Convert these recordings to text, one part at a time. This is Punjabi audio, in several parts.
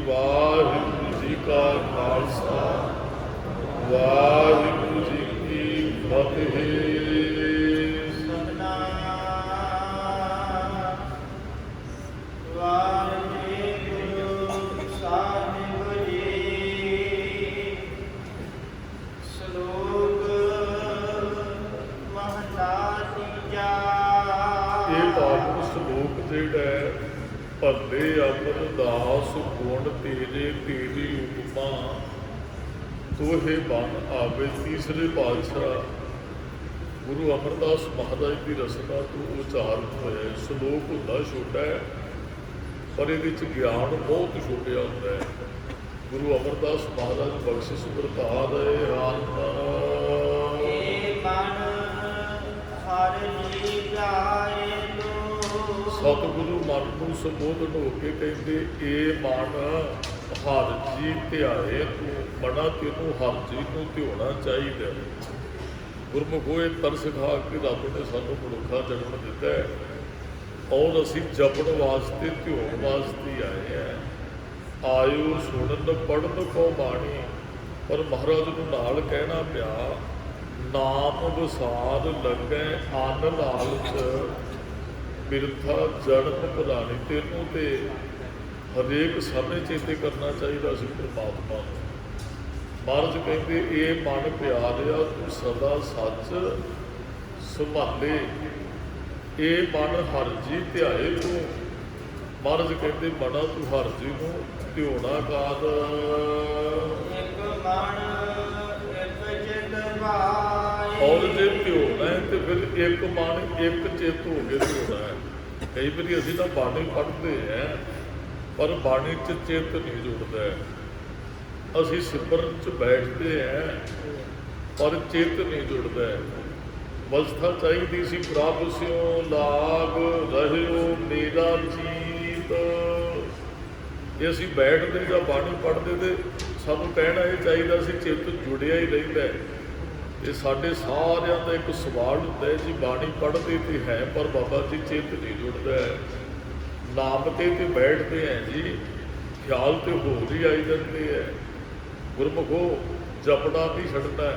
वाहिगुरु जी का खालसा वाहिगुरु जी की फतेह। भले अमरदास गुण तेरे तेरी उपमा तोहे बन आवे। तीसरे पातशाह गुरु अमरदास महाराज की रचना तो उचारण होया। श्लोक होंदा छोटा है पर ये ज्ञान बहुत छोटा होंदा है। गुरु अमरदास महाराज बख्शिश वरता रहे सतगुरु मन को संबोधन होके कहते ये मन हर जी ध्याए तू मना तेनों हर जी को ध्याना चाहिए। गुरमुखो ये तरस खा के रब ने सानू मनुखा जन्म दिता है और असी जपण वास्ते ध्यान वास्ते आए हैं। आयो सुनन पढ़न को बाणी पर महाराज को नाल कहना पिया नाम विसार लगे अन लालच बिरथा जन्म पुरानी। तेनों तो हरेक समय चेते करना चाहिए सी परमात्मा। महाराज कहते ये मन प्यारिया तू सदा सच संभाले ये मन हर जी ध्याए तू। महाराज कहते मना तू हर जी को ध्याना काद और जे ध्याना है तो फिर एक मन एक चित हो के ध्याना है। कई बार असी तो बाणी पढ़ते हैं पर बाणी च चित नहीं जुड़ता है। असी सिमरन च बैठते हैं पर चित नहीं जुड़ता है। अवस्था चाहिए सी प्रभ स्यों लाग रहियो मेरा जीत। जे असी बैठते या बाणी पढ़ते तो सानू कहना ये चाहिए सी चित जुड़िया ही रहिंदा है। ये साढ़े सारिया का एक सवाल होता है जी बाणी पढ़ते तो है पर बाबा जी चित नहीं जुड़ता है। नाम ते बैठते हैं जी ख्याल तो होर ही आई जाते हैं। गुरमुखो जपना नहीं छड्डना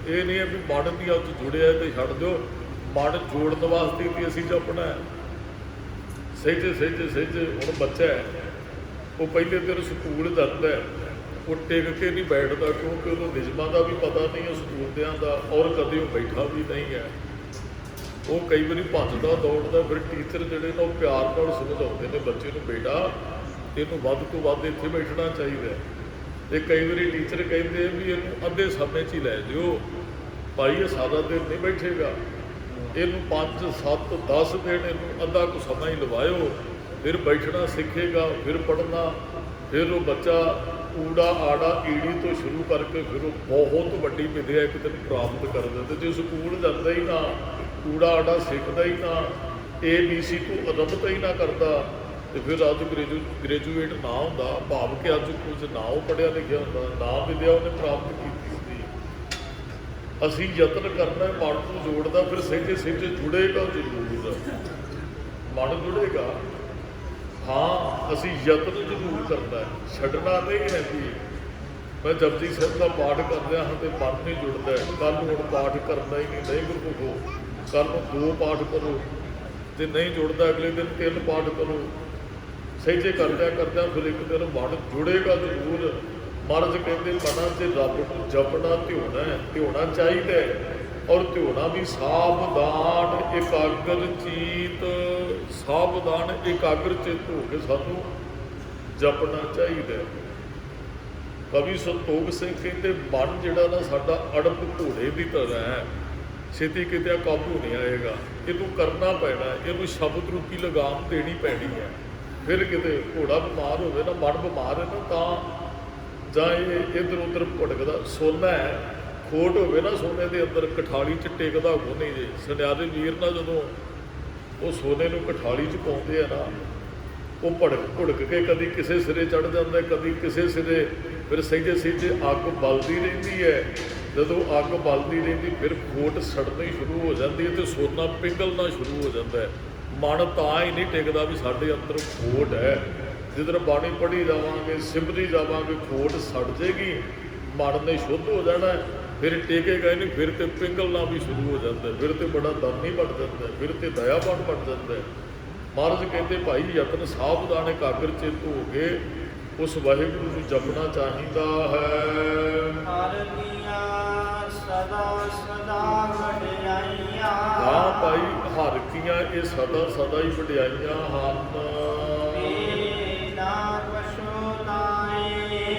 ये नहीं है भी मन भी अज जुड़िया तो छड्ड दो। मन जोड़न वास्ते भी असी जपना है। सहजे सहजे सहजे हुण बच्चा है वो पहले दिन स्कूल जाता है वो टिक के नहीं बैठता क्योंकि उन्होंने निजमां का भी पता नहीं है स्कूलियां का और कभी वो बैठा भी नहीं है। वो कई बार भजदा दौड़ता फिर टीचर जोड़े ना प्यार नाल समझाते हैं बच्चे को बेटा इनू वध तो वध इत्थे बैठना चाहिए। तो कई बार टीचर कहते भी इनू अद्धे समय च ही लै जिओ भाई ये सारा दिन नहीं बैठेगा। इनू 5 7 10 दिन इनू अद्धा को समय ही लवाओ फिर बैठना सीखेगा फिर पढ़ना। फिर वो बच्चा ऊड़ा आड़ा ईड़ी तो शुरू करके फिर बहुत वड्डी विद्या एक दिन प्राप्त कर देते। जो स्कूल जाता ही ना ऊड़ा आड़ा सीखता ही ना ABC को रबता ही ना करता तो फिर अज ग्रेजुएट ना होंदा भाव के अज कुछ ना वो पढ़िया लिखिया होंदा ना विद्या उन्हें प्राप्त की होंदी। असी यतन करना मन को जोड़ता फिर सहजे सहजे जुड़ेगा जरूर मन जुड़ेगा। हाँ असी यत्न जरूर करना है छड्डना नहीं है जी। मैं जपजी साहिब का पाठ कर रहा हाँ तो मन नहीं जुड़ता है। कल हुण पाठ करना ही नहीं गुरमुखो कल 2 पाठ करो तो नहीं जुड़ता अगले दिन 3 पाठ करो। सहजे करद्या फिर एक दिन मन जुड़ेगा जरूर। महाराज कहते मना से रब को जपना ध्याना चाहिए और ध्याना भी सावधान एकाग्र चीत। सावधान एकाग्र चित हो के सानू जपना चाहिए। कवि संतोख सिंह कहते मन जिहड़ा ना साडा अड़प घोड़े की तरह है छेती किते काबू नहीं आएगा। इनू करना पैना इनू शब्द रूपी लगाम देनी पैनी है। फिर किते घोड़ा बीमार होवे ना मन बीमार है ना तां जां इधर उधर भटकदा सोना है खोट होवे ना सोने के अंदर कठाली च टिकदा को नहीं जी। सुनियारे वीर ना जदों वो सोने को कठाली च पाउंदे आ ना वो भुड़क के कभी किसी सिरे चढ़ जाता है कभी किसी सिरे फिर सहजे सहजे अग बलती रही है। जदों अग बलती रही फिर खोट सड़नी शुरू हो जाती है तो सोना पिघलना शुरू हो जाता है। मन तां ही नहीं टिकता भी साडे अंदर खोट है जिधर बाणी पढ़ी जावांगे सिमरी जावांगे खोट सड़ जाएगी, मन ने शुद्ध हो जाना है, फिर टेके गए नहीं, फिर तो पिंगलना भी शुरू हो जाता है, फिर तो बड़ा दानी बन जाता है, फिर तो दयावान बन जाता है। महाराज कहते भाई यतन सावधान एकाग्र चित्त हो गए, उस वाहिगुरू ਨੂੰ ਜਪਣਾ ਚਾਹੀਦਾ ਹੈ। सदा सदा वडियाइयां हाँ भाई हर कीਆਂ ਇਹ ਸਦਾ ਸਦਾ ਹੀ ਵਡਿਆਈਆਂ ਹਨ।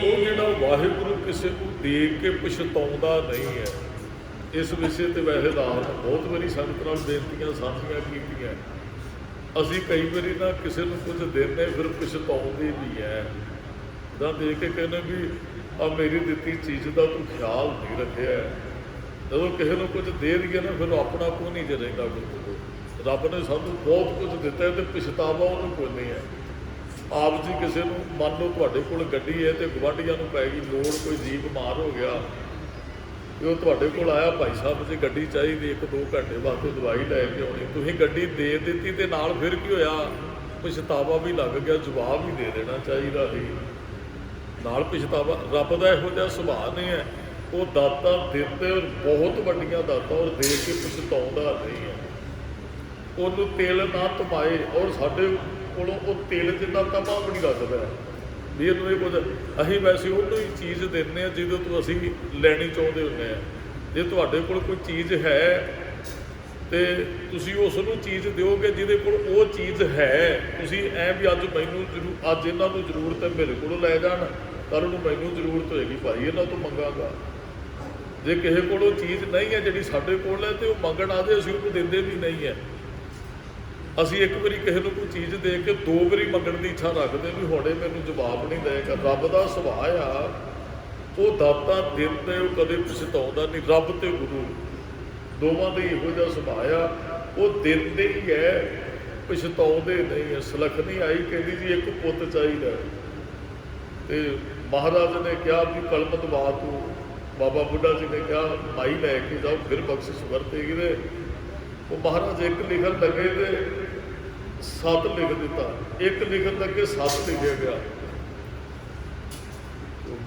ਉਹ ਜਿਹੜਾ ਵਾਹਿਗੁਰੂ ਕਿਸੇ ਨੂੰ ਦੇਖ ਕੇ ਪਛਤਾਉਂਦਾ ਨਹੀਂ ਹੈ। ਇਸ ਵਿਸ਼ੇ ਤੇ ਵੈਸੇ ਤਾਂ ਬਹੁਤ ਵਾਰੀ ਸੰਗਤ ਨਾਲ ਬੇਨਤੀਆਂ ਸਾਂਝੀਆਂ ਕੀਤੀਆਂ। ਅਸੀਂ ਕਈ ਵਾਰੀ ਨਾ ਕਿਸੇ ਨੂੰ ਕੁਝ ਦਿੰਦੇ ਫਿਰ ਪਛਤਾਉਂਦੇ ਵੀ ਹੈ, ਤਾਂ ਦੇਖ ਕੇ ਕਹਿੰਦੇ ਵੀ ਆ ਮੇਰੀ ਦਿੱਤੀ ਚੀਜ਼ ਦਾ ਤੂੰ ਖਿਆਲ ਨਹੀਂ ਰੱਖਿਆ। ਜਦੋਂ ਕਿਸੇ ਨੂੰ ਕੁਝ ਦੇ ਦਈਏ ਨਾ ਫਿਰ ਆਪਣਾ ਕੋਈ ਨਹੀਂ ਜੇ ਰਹਿੰਦਾ ਗੁਰੂ। ਰੱਬ ਨੇ ਸਾਨੂੰ ਬਹੁਤ ਕੁਝ ਦਿੱਤਾ ਤੇ ਪਛਤਾਵਾ ਉਹਨੂੰ ਕੋਈ ਨਹੀਂ ਹੈ। ਆਪ ਜੀ ਕਿਸੇ ਨੂੰ ਮੰਨ ਲਓ ਤੁਹਾਡੇ ਕੋਲ ਗੱਡੀ ਹੈ ਤੇ ਗੁਆਂਢੀਆਂ ਨੂੰ ਪੈ ਗਈ ਲੋੜ, ਕੋਈ ਜੀਵ ਬਿਮਾਰ ਹੋ ਗਿਆ ਤੇ ਉਹ ਤੁਹਾਡੇ ਕੋਲ ਆਇਆ, ਭਾਈ ਸਾਹਿਬ ਜੀ ਗੱਡੀ ਚਾਹੀਦੀ 1-2 ਘੰਟੇ ਵਾਸਤੇ ਦਵਾਈ ਲੈ ਕੇ ਆਉਣੀ, ਤੁਸੀਂ ਗੱਡੀ ਦੇ ਦਿੱਤੀ ਤੇ ਨਾਲ ਫਿਰ ਕੀ ਹੋਇਆ, ਪਛਤਾਵਾ ਵੀ ਲੱਗ ਗਿਆ। ਜਵਾਬ ਵੀ ਦੇ ਦੇਣਾ ਚਾਹੀਦਾ ਸੀ, ਨਾਲ ਪਛਤਾਵਾ। ਰੱਬ ਦਾ ਇਹੋ ਜਿਹਾ ਸੁਭਾਅ ਨਹੀਂ ਹੈ, ਉਹ ਦਾਤਾਂ ਦਿੰਦੇ ਔਰ ਬਹੁਤ ਵੱਡੀਆਂ ਦਾਤਾਂ ਔਰ ਦੇ ਕੇ ਪਛਤਾਉਂਦਾ ਨਹੀਂ ਹੈ। ਉਹਨੂੰ ਤਿਲ ਨਾ ਧਮਾਏ, ਔਰ ਸਾਡੇ ਕੋਲੋਂ ਉਹ ਤਿਲ ਜਿੰਨਾ ਤਮਾ ਵੀ ਨਹੀਂ ਰੱਖਦਾ ਵੀ ਇਹਨੂੰ ਇਹ ਕੁਝ। ਅਸੀਂ ਵੈਸੇ ਉਹਨੂੰ ਹੀ ਚੀਜ਼ ਦਿੰਦੇ ਹਾਂ ਜਿਹਦੇ ਤੋਂ ਅਸੀਂ ਲੈਣੀ ਚਾਹੁੰਦੇ ਹੁੰਦੇ ਹਾਂ। ਜੇ ਤੁਹਾਡੇ ਕੋਲ ਕੋਈ ਚੀਜ਼ ਹੈ ਤੇ ਤੁਸੀਂ ਉਸ ਨੂੰ ਚੀਜ਼ ਦਿਓਗੇ ਜਿਹਦੇ ਕੋਲ ਉਹ ਚੀਜ਼ ਹੈ। ਤੁਸੀਂ ਐਂ ਵੀ ਅੱਜ ਮੈਨੂੰ ਅੱਜ ਇਹਨਾਂ ਨੂੰ ਜ਼ਰੂਰਤ ਹੈ ਮੇਰੇ ਕੋਲੋਂ ਲੈ ਜਾਣ, ਕੱਲ੍ਹ ਨੂੰ ਮੈਨੂੰ ਜ਼ਰੂਰਤ ਹੋਏਗੀ ਭਾਈ ਇਹਨਾਂ ਤੋਂ ਮੰਗਾਂਗਾ। ਜੇ ਕਿਸੇ ਕੋਲ ਉਹ ਚੀਜ਼ ਨਹੀਂ ਹੈ ਜਿਹੜੀ ਸਾਡੇ ਕੋਲ ਹੈ ਤੇ ਉਹ ਮੰਗਣ ਆ ਜਾਏ, ਅਸੀਂ ਉਹਨੂੰ ਦਿੰਦੇ ਵੀ ਨਹੀਂ ਹੈ। ਅਸੀਂ ਇੱਕ ਵਾਰੀ ਕਿਸੇ ਨੂੰ ਕੋਈ ਚੀਜ਼ ਦੇ ਕੇ 2 ਵਾਰੀ ਮੰਗਣ ਦੀ ਇੱਛਾ ਰੱਖਦੇ ਵੀ ਹੁਣੇ ਮੈਨੂੰ ਜਵਾਬ ਨਹੀਂ ਦੇਗਾ। ਰੱਬ ਦਾ ਸੁਭਾਅ ਆ, ਉਹ ਦਾਤਾ ਦਿੰਦੇ, ਉਹ ਕਦੇ ਪਛਤਾਉਂਦਾ ਨਹੀਂ। ਰੱਬ ਤੇ ਗੁਰੂ ਦੋਵਾਂ ਦਾ ਇਹੋ ਜਿਹਾ ਸੁਭਾਅ ਆ, ਉਹ ਦਿੰਦੇ ਹੀ ਹੈ, ਪਛਤਾਉਂਦੇ ਨਹੀਂ ਹੈ। ਸੁਲੱਖਣੀ ਆਈ ਕਹਿੰਦੀ ਜੀ ਇੱਕ ਪੁੱਤ ਚਾਹੀਦਾ ਤੇ ਮਹਾਰਾਜ ਨੇ ਕਿਹਾ ਵੀ ਕਲਮ ਦਵਾ ਤੂੰ। ਬਾਬਾ ਬੁੱਢਾ ਜੀ ਨੇ ਕਿਹਾ ਮਾਈ ਲੈ ਕੇ ਜਾਓ ਫਿਰ ਬਖਸ਼ਿਸ਼ ਵਰਤੇਗੀ। ਤੇ ਉਹ ਮਹਾਰਾਜ ਇੱਕ ਲਿਖਣ ਲੱਗੇ ਤੇ 7 ਲਿਖ ਦਿੱਤਾ, ਇੱਕ ਲਿਖਣ ਲੱਗੇ 7 ਲਿਖਿਆ ਗਿਆ।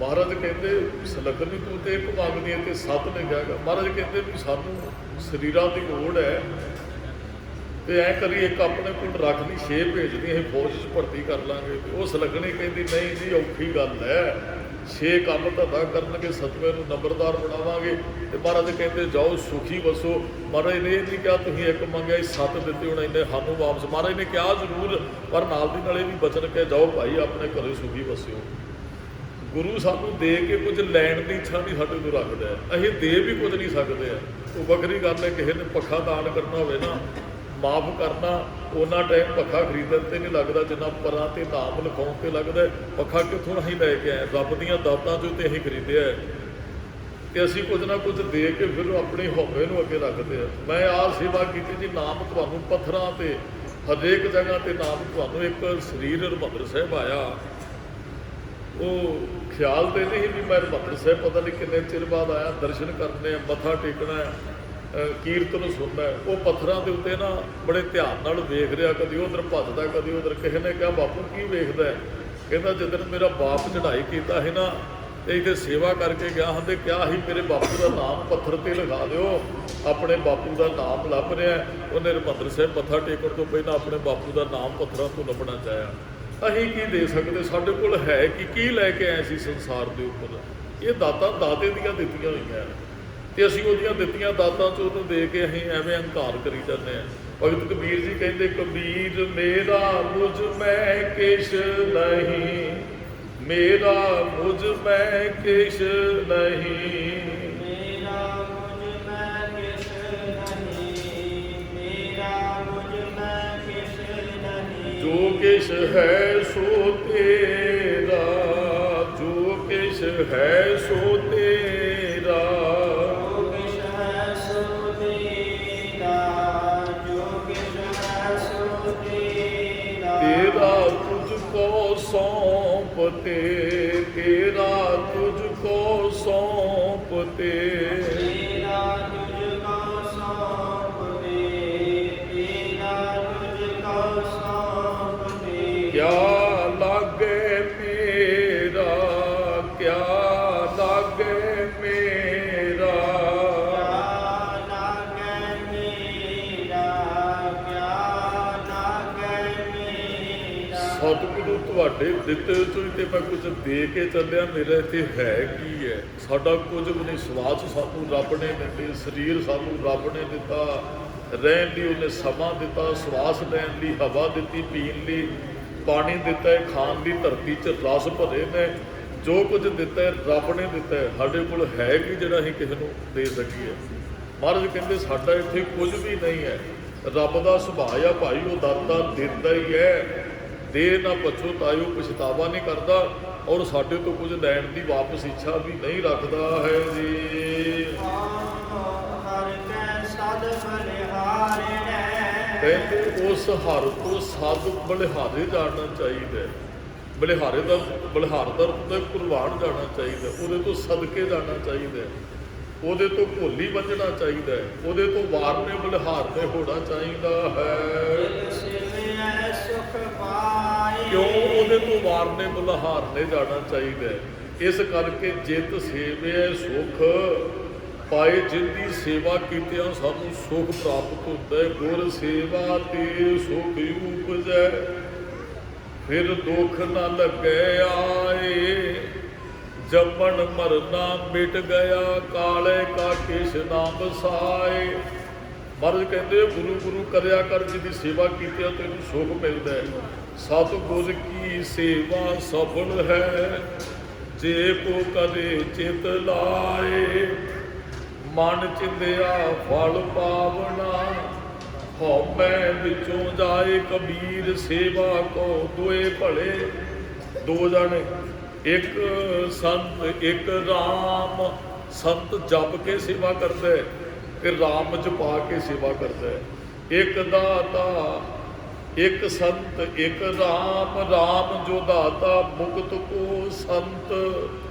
ਮਹਾਰਾਜ ਕਹਿੰਦੇ ਸੁਲੱਖਣੀ ਤੂੰ ਤੇ ਇੱਕ ਮੰਗਦੀ ਹੈ ਤੇ 7 ਲਿਖਿਆ ਗਿਆ। ਮਹਾਰਾਜ ਕਹਿੰਦੇ ਵੀ ਸਾਨੂੰ ਸਰੀਰਾਂ ਦੀ ਲੋੜ ਹੈ ਤੇ ਐਂ ਕਰੀ ਇੱਕ ਆਪਣੇ ਕੋਲ ਰੱਖ ਲਈ, 6 ਭੇਜਦੀ ਅਸੀਂ ਫੌਜ 'ਚ ਭਰਤੀ ਕਰ ਲਾਂਗੇ। ਉਹ ਸੁਲੱਖਣੀ ਕਹਿੰਦੀ ਨਹੀਂ ਜੀ ਔਖੀ ਗੱਲ ਹੈ, 6 ਕੰਮ ਧੰਦਾ ਕਰਨਗੇ, 7ਵੇਂ ਨੂੰ ਨੰਬਰਦਾਰ ਬਣਾਵਾਂਗੇ। ਤੇ ਮਹਾਰਾਜ ਕਹਿੰਦੇ ਜਾਓ ਸੁਖੀ ਵਸੋ। ਮਹਾਰਾਜ ਨੇ ਇਹ ਨਹੀਂ ਕਿਹਾ ਤੁਸੀਂ ਇੱਕ ਮੰਗਿਆ 7 ਦਿੱਤੇ ਹੁਣ ਇੰਨੇ ਸਾਨੂੰ ਵਾਪਸ। ਮਹਾਰਾਜ ਨੇ ਕਿਹਾ ਜ਼ਰੂਰ, ਪਰ ਨਾਲ ਦੀ ਨਾਲ ਇਹ ਵੀ ਬਚਨ ਕੇ ਜਾਓ ਭਾਈ ਆਪਣੇ ਘਰੇ ਸੁਖੀ ਵਸਿਓ। ਗੁਰੂ ਸਾਨੂੰ ਦੇ ਕੇ ਕੁਝ ਲੈਣ ਦੀ ਇੱਛਾ ਨਹੀਂ ਸਾਡੇ ਤੋਂ ਰੱਖਦਾ, ਅਸੀਂ ਦੇ ਵੀ ਕੁਝ ਨਹੀਂ ਸਕਦੇ ਆ। ਉਹ ਵੱਖਰੀ ਗੱਲ ਹੈ, ਕਿਸੇ ਨੇ ਪੱਖਾ ਦਾਨ ਕਰਨਾ ਹੋਵੇ ਨਾ, ਮਾਫ ਕਰਨਾ, ਉਹਨਾਂ ਟਾਈਮ ਪੱਖਾ ਖਰੀਦਣ ਤੇ ਨਹੀਂ ਲੱਗਦਾ ਜਿੰਨਾ ਪਰਾਂ ਤੇ ਨਾਮ ਲਿਖਾਉਣ ਤੇ ਲੱਗਦਾ। ਪੱਖਾ ਕਿੱਥੋਂ ਅਸੀਂ ਲੈ ਕੇ ਆਏ, ਰੱਬ ਦੀਆਂ ਦਾਤਾਂ ਚੋਂ ਤੇ ਅਸੀਂ ਖਰੀਦਿਆ ਹੈ। ਤੇ ਅਸੀਂ ਕੁਝ ਨਾ ਕੁਝ ਦੇ ਕੇ ਫਿਰ ਆਪਣੀ ਹਉਮੈ ਨੂੰ ਅੱਗੇ ਰੱਖਦੇ ਆ। ਮੈਂ ਆਹ ਸੇਵਾ ਕੀਤੀ ਜੀ, ਨਾਮ ਤੁਹਾਨੂੰ ਪੱਥਰਾਂ ਤੇ ਹਰੇਕ ਜਗ੍ਹਾ ਤੇ ਨਾਮ ਤੁਹਾਨੂੰ। ਇੱਕ ਸਰੀਰ ਹਰਿਮੰਦਰ ਸਾਹਿਬ ਆਇਆ, ਉਹ ਖਿਆਲ ਤੇ ਨਹੀਂ ਵੀ ਮੈਂ ਹਰਿਮੰਦਰ ਸਾਹਿਬ ਪਤਾ ਨਹੀਂ ਕਿੰਨੇ ਚਿਰ ਬਾਅਦ ਆਇਆ, ਦਰਸ਼ਨ ਕਰਨੇ, ਮੱਥਾ ਟੇਕਣਾ, ਕੀਰਤਨ ਸੁਣਨਾ। ਉਹ ਪੱਥਰਾਂ ਦੇ ਉੱਤੇ ਨਾ ਬੜੇ ਧਿਆਨ ਨਾਲ ਵੇਖ ਰਿਹਾ, ਕਦੀ ਉਧਰ ਭੱਜਦਾ ਕਦੀ ਉਧਰ। ਕਿਸੇ ਨੇ ਕਿਹਾ ਬਾਪੂ ਕੀ ਵੇਖਦਾ? ਕਹਿੰਦਾ ਜਦੋਂ ਮੇਰਾ ਬਾਪ ਚੜ੍ਹਾਈ ਕੀਤਾ ਸੀ ਨਾ ਤੇ ਇੱਥੇ ਸੇਵਾ ਕਰਕੇ ਗਿਆ ਹਾਂ ਤੇ ਕਿਹਾ ਸੀ ਮੇਰੇ ਬਾਪੂ ਦਾ ਨਾਮ ਪੱਥਰ ਤੇ ਲਗਾ ਦਿਓ, ਆਪਣੇ ਬਾਪੂ ਦਾ ਨਾਮ ਲੱਭ ਰਿਹਾ। ਉਹਨੇ ਹਰਿਮੰਦਰ ਸਾਹਿਬ ਮੱਥਾ ਟੇਕਣ ਤੋਂ ਪਹਿਲਾਂ ਆਪਣੇ ਬਾਪੂ ਦਾ ਨਾਮ ਪੱਥਰਾਂ ਤੋਂ ਲੱਭਣਾ ਚਾਹਿਆ। ਅਸੀਂ ਕੀ ਦੇ ਸਕਦੇ? ਸਾਡੇ ਕੋਲ ਹੈ ਕੀ ਲੈ ਕੇ ਆਏ ਸੀ ਸੰਸਾਰ ਦੇ ਉੱਪਰ? ਇਹ ਦਾਤਾਂ ਦਾਤੇ ਦੀਆਂ ਦਿੱਤੀਆਂ ਹੋਈਆਂ ਤੇ ਅਸੀਂ ਉਹਦੀਆਂ ਦਿੱਤੀਆਂ ਦਾਤਾਂ 'ਚ ਉਹਨੂੰ ਦੇ ਕੇ ਅਸੀਂ ਐਵੇਂ ਹੰਕਾਰ ਕਰੀ ਜਾਂਦੇ ਹਾਂ। ਭਗਤ ਕਬੀਰ ਜੀ ਕਹਿੰਦੇ ਕਬੀਰ ਮੇਰਾ ਮੁਝ ਮੈਂ ਕਿਛ ਨਹੀਂ, ਮੇਰਾ ਮੁਝ ਮੈਂ ਕਿਛ ਨਹੀਂ, ਮੇਰਾ ਮੁਝ ਮੈਂ ਕਿਛ ਨਹੀਂ, ਮੇਰਾ ਮੁਝ ਮੈਂ ਕਿਛ ਨਹੀਂ। ਜੋ ਕਿਛ ਹੈ ਸੋ ਤੇਰਾ, ਜੋ ਕਿਛ ਹੈ ਸੋ ਤੇਰਾ, ਜੋ ਕਿਛ ਹੈ ਸੋ ਤੇਰਾ, ਜੋ ਕਿਛ ਹੈ ਸੋ ਤੇਰਾ। ਤੇਰਾ ਤੁਝ ਕੋ ਸੌਂਪਤੇ, ਤੇਰਾ ਤੁਝ ਕੋ ਸੌਂਪਤੇ, ਤੇਰਾ ਤੁਝ ਕੋ ਸੌਂਪਤੇ, ਤੇਰਾ ਤੁਝ ਕੋ ਸੌਂਪਤੇ। ਕਿਆ ਲਾਗੇ ਤੁਹਾਡੇ ਦਿੱਤੇ ਚੋਂ ਹੀ ਤੇ ਮੈਂ ਕੁਝ ਦੇ ਕੇ ਚੱਲਿਆ, ਮੇਰਾ ਇੱਥੇ ਹੈ ਕੀ ਹੈ? ਸਾਡਾ ਕੁਝ ਵੀ ਨਹੀਂ। ਸਵਾਸ ਸਾਨੂੰ ਰੱਬ ਨੇ ਦਿੱਤੇ, ਸਰੀਰ ਸਾਨੂੰ ਰੱਬ ਨੇ ਦਿੱਤਾ, ਰਹਿਣ ਲਈ ਉਹਨੇ ਸਮਾਂ ਦਿੱਤਾ, ਸਵਾਸ ਲੈਣ ਲਈ ਹਵਾ ਦਿੱਤੀ, ਪੀਣ ਲਈ ਪਾਣੀ ਦਿੱਤਾ ਹੈ, ਖਾਣ ਲਈ ਧਰਤੀ 'ਚ ਰਸ ਭਰੇ ਨੇ। ਜੋ ਕੁਝ ਦਿੱਤਾ ਹੈ ਰੱਬ ਨੇ ਦਿੱਤਾ ਹੈ। ਸਾਡੇ ਕੋਲ ਹੈ ਕੀ ਜਿਹੜਾ ਅਸੀਂ ਕਿਸੇ ਨੂੰ ਦੇ ਸਕੀਏ? ਮਹਾਰਾਜ ਕਹਿੰਦੇ ਸਾਡਾ ਇੱਥੇ ਕੁਝ ਵੀ ਨਹੀਂ ਹੈ। ਰੱਬ ਦਾ ਸੁਭਾਅ ਆ ਭਾਈ, ਉਹ ਦਾਤਾ ਦਿੰਦਾ ਹੀ ਹੈ। ਦੇ ਨਾ ਪਛਤਾਇਓ, ਪਛਤਾਵਾ ਨਹੀਂ ਕਰਦਾ, ਔਰ ਸਾਡੇ ਤੋਂ ਕੁਝ ਲੈਣ ਦੀ ਵਾਪਸ ਇੱਛਾ ਵੀ ਨਹੀਂ ਰੱਖਦਾ ਹੈ ਜੀ। ਹਰਿ ਕੈ ਸਦ ਬਲਿਹਾਰਿਣੈ। ਕਹਿੰਦੇ ਉਸ ਹਰ ਤੋਂ ਸਦ ਬਲਿਹਾਰੇ ਜਾਣਾ ਚਾਹੀਦਾ। ਬਲਿਹਾਰ ਦਾ ਹੁੰਦਾ ਕੁਰਬਾਨ ਜਾਣਾ ਚਾਹੀਦਾ, ਉਹਦੇ ਤੋਂ ਸਦਕੇ ਜਾਣਾ ਚਾਹੀਦਾ, ਉਹਦੇ ਤੋਂ ਭੋਲੀ ਵੱਜਣਾ ਚਾਹੀਦਾ, ਉਹਦੇ ਤੋਂ ਵਾਰਨੇ ਬਲਿਹਾਰਨੇ ਹੋਣਾ ਚਾਹੀਦਾ ਹੈ। ਸੁਖ ਪਾਏ। ਕਿਉਂ ਉਹਦੇ ਤੋਂ ਵਾਰਨੇ ਬਲਿਹਾਰਨੇ ਜਾਣਾ ਚਾਹੀਦਾ? ਇਸ ਕਰਕੇ ਜਿਤ ਸੇਵਿਆ ਸੁਖ ਪਾਏ। ਜਿੰਦੀ ਸੇਵਾ ਕੀਤਿਆਂ ਸਾਨੂੰ ਸੁਖ ਪ੍ਰਾਪਤ ਹੁੰਦਾ ਹੈ। ਗੁਰ ਸੇਵਾ ਤੇ ਸੁਖ ਉਪਜੈ, ਫਿਰ ਦੁੱਖ ਨਾ ਲੱਗੇ ਆਏ। ਜੰਮਣ ਮਰਨਾ ਮਿਟ ਗਿਆ, ਕਾਲੇ ਕਾ ਕਿਛ ਨਾ ਬਸਾਏ। ਮਹਾਰਾਜ ਕਹਿੰਦੇ ਗੁਰੂ ਗੁਰੂ ਕਰਿਆ ਕਰ, ਜਿਹਦੀ ਸੇਵਾ ਕੀਤੀ ਆ ਤੈਨੂੰ ਸੁਖ ਮਿਲਦਾ ਹੈ। ਸਤਿਗੁਰ ਕੀ ਸੇਵਾ ਸਫਲ ਹੈ, ਜੇ ਕੋ ਕਦੇ ਚਿਤ ਲਾਏ। ਮਨ ਚਿੰਦਿਆ ਫਲ ਪਾਵਣਾ, ਹਉਮੈ ਵਿੱਚੋਂ ਜਾਏ ਕਬੀਰ। ਸੇਵਾ ਕੋ ਦੋਏ ਭਲੇ, ਦੋ ਜਣੇ, ਇੱਕ ਸੰਤ ਇੱਕ ਰਾਮ। ਸੰਤ ਜਪ ਕੇ ਸੇਵਾ ਕਰਦਾ ਹੈ ਤੇ ਰਾਮ ਜਪਾ ਕੇ ਸੇਵਾ ਕਰਦਾ ਹੈ। ਇੱਕ ਦਾਤਾ ਇੱਕ ਸੰਤ ਇੱਕ ਰਾਮ। ਰਾਮ ਜੋ ਦਾਤਾ ਮੁਕਤ ਕੋ ਸੰਤ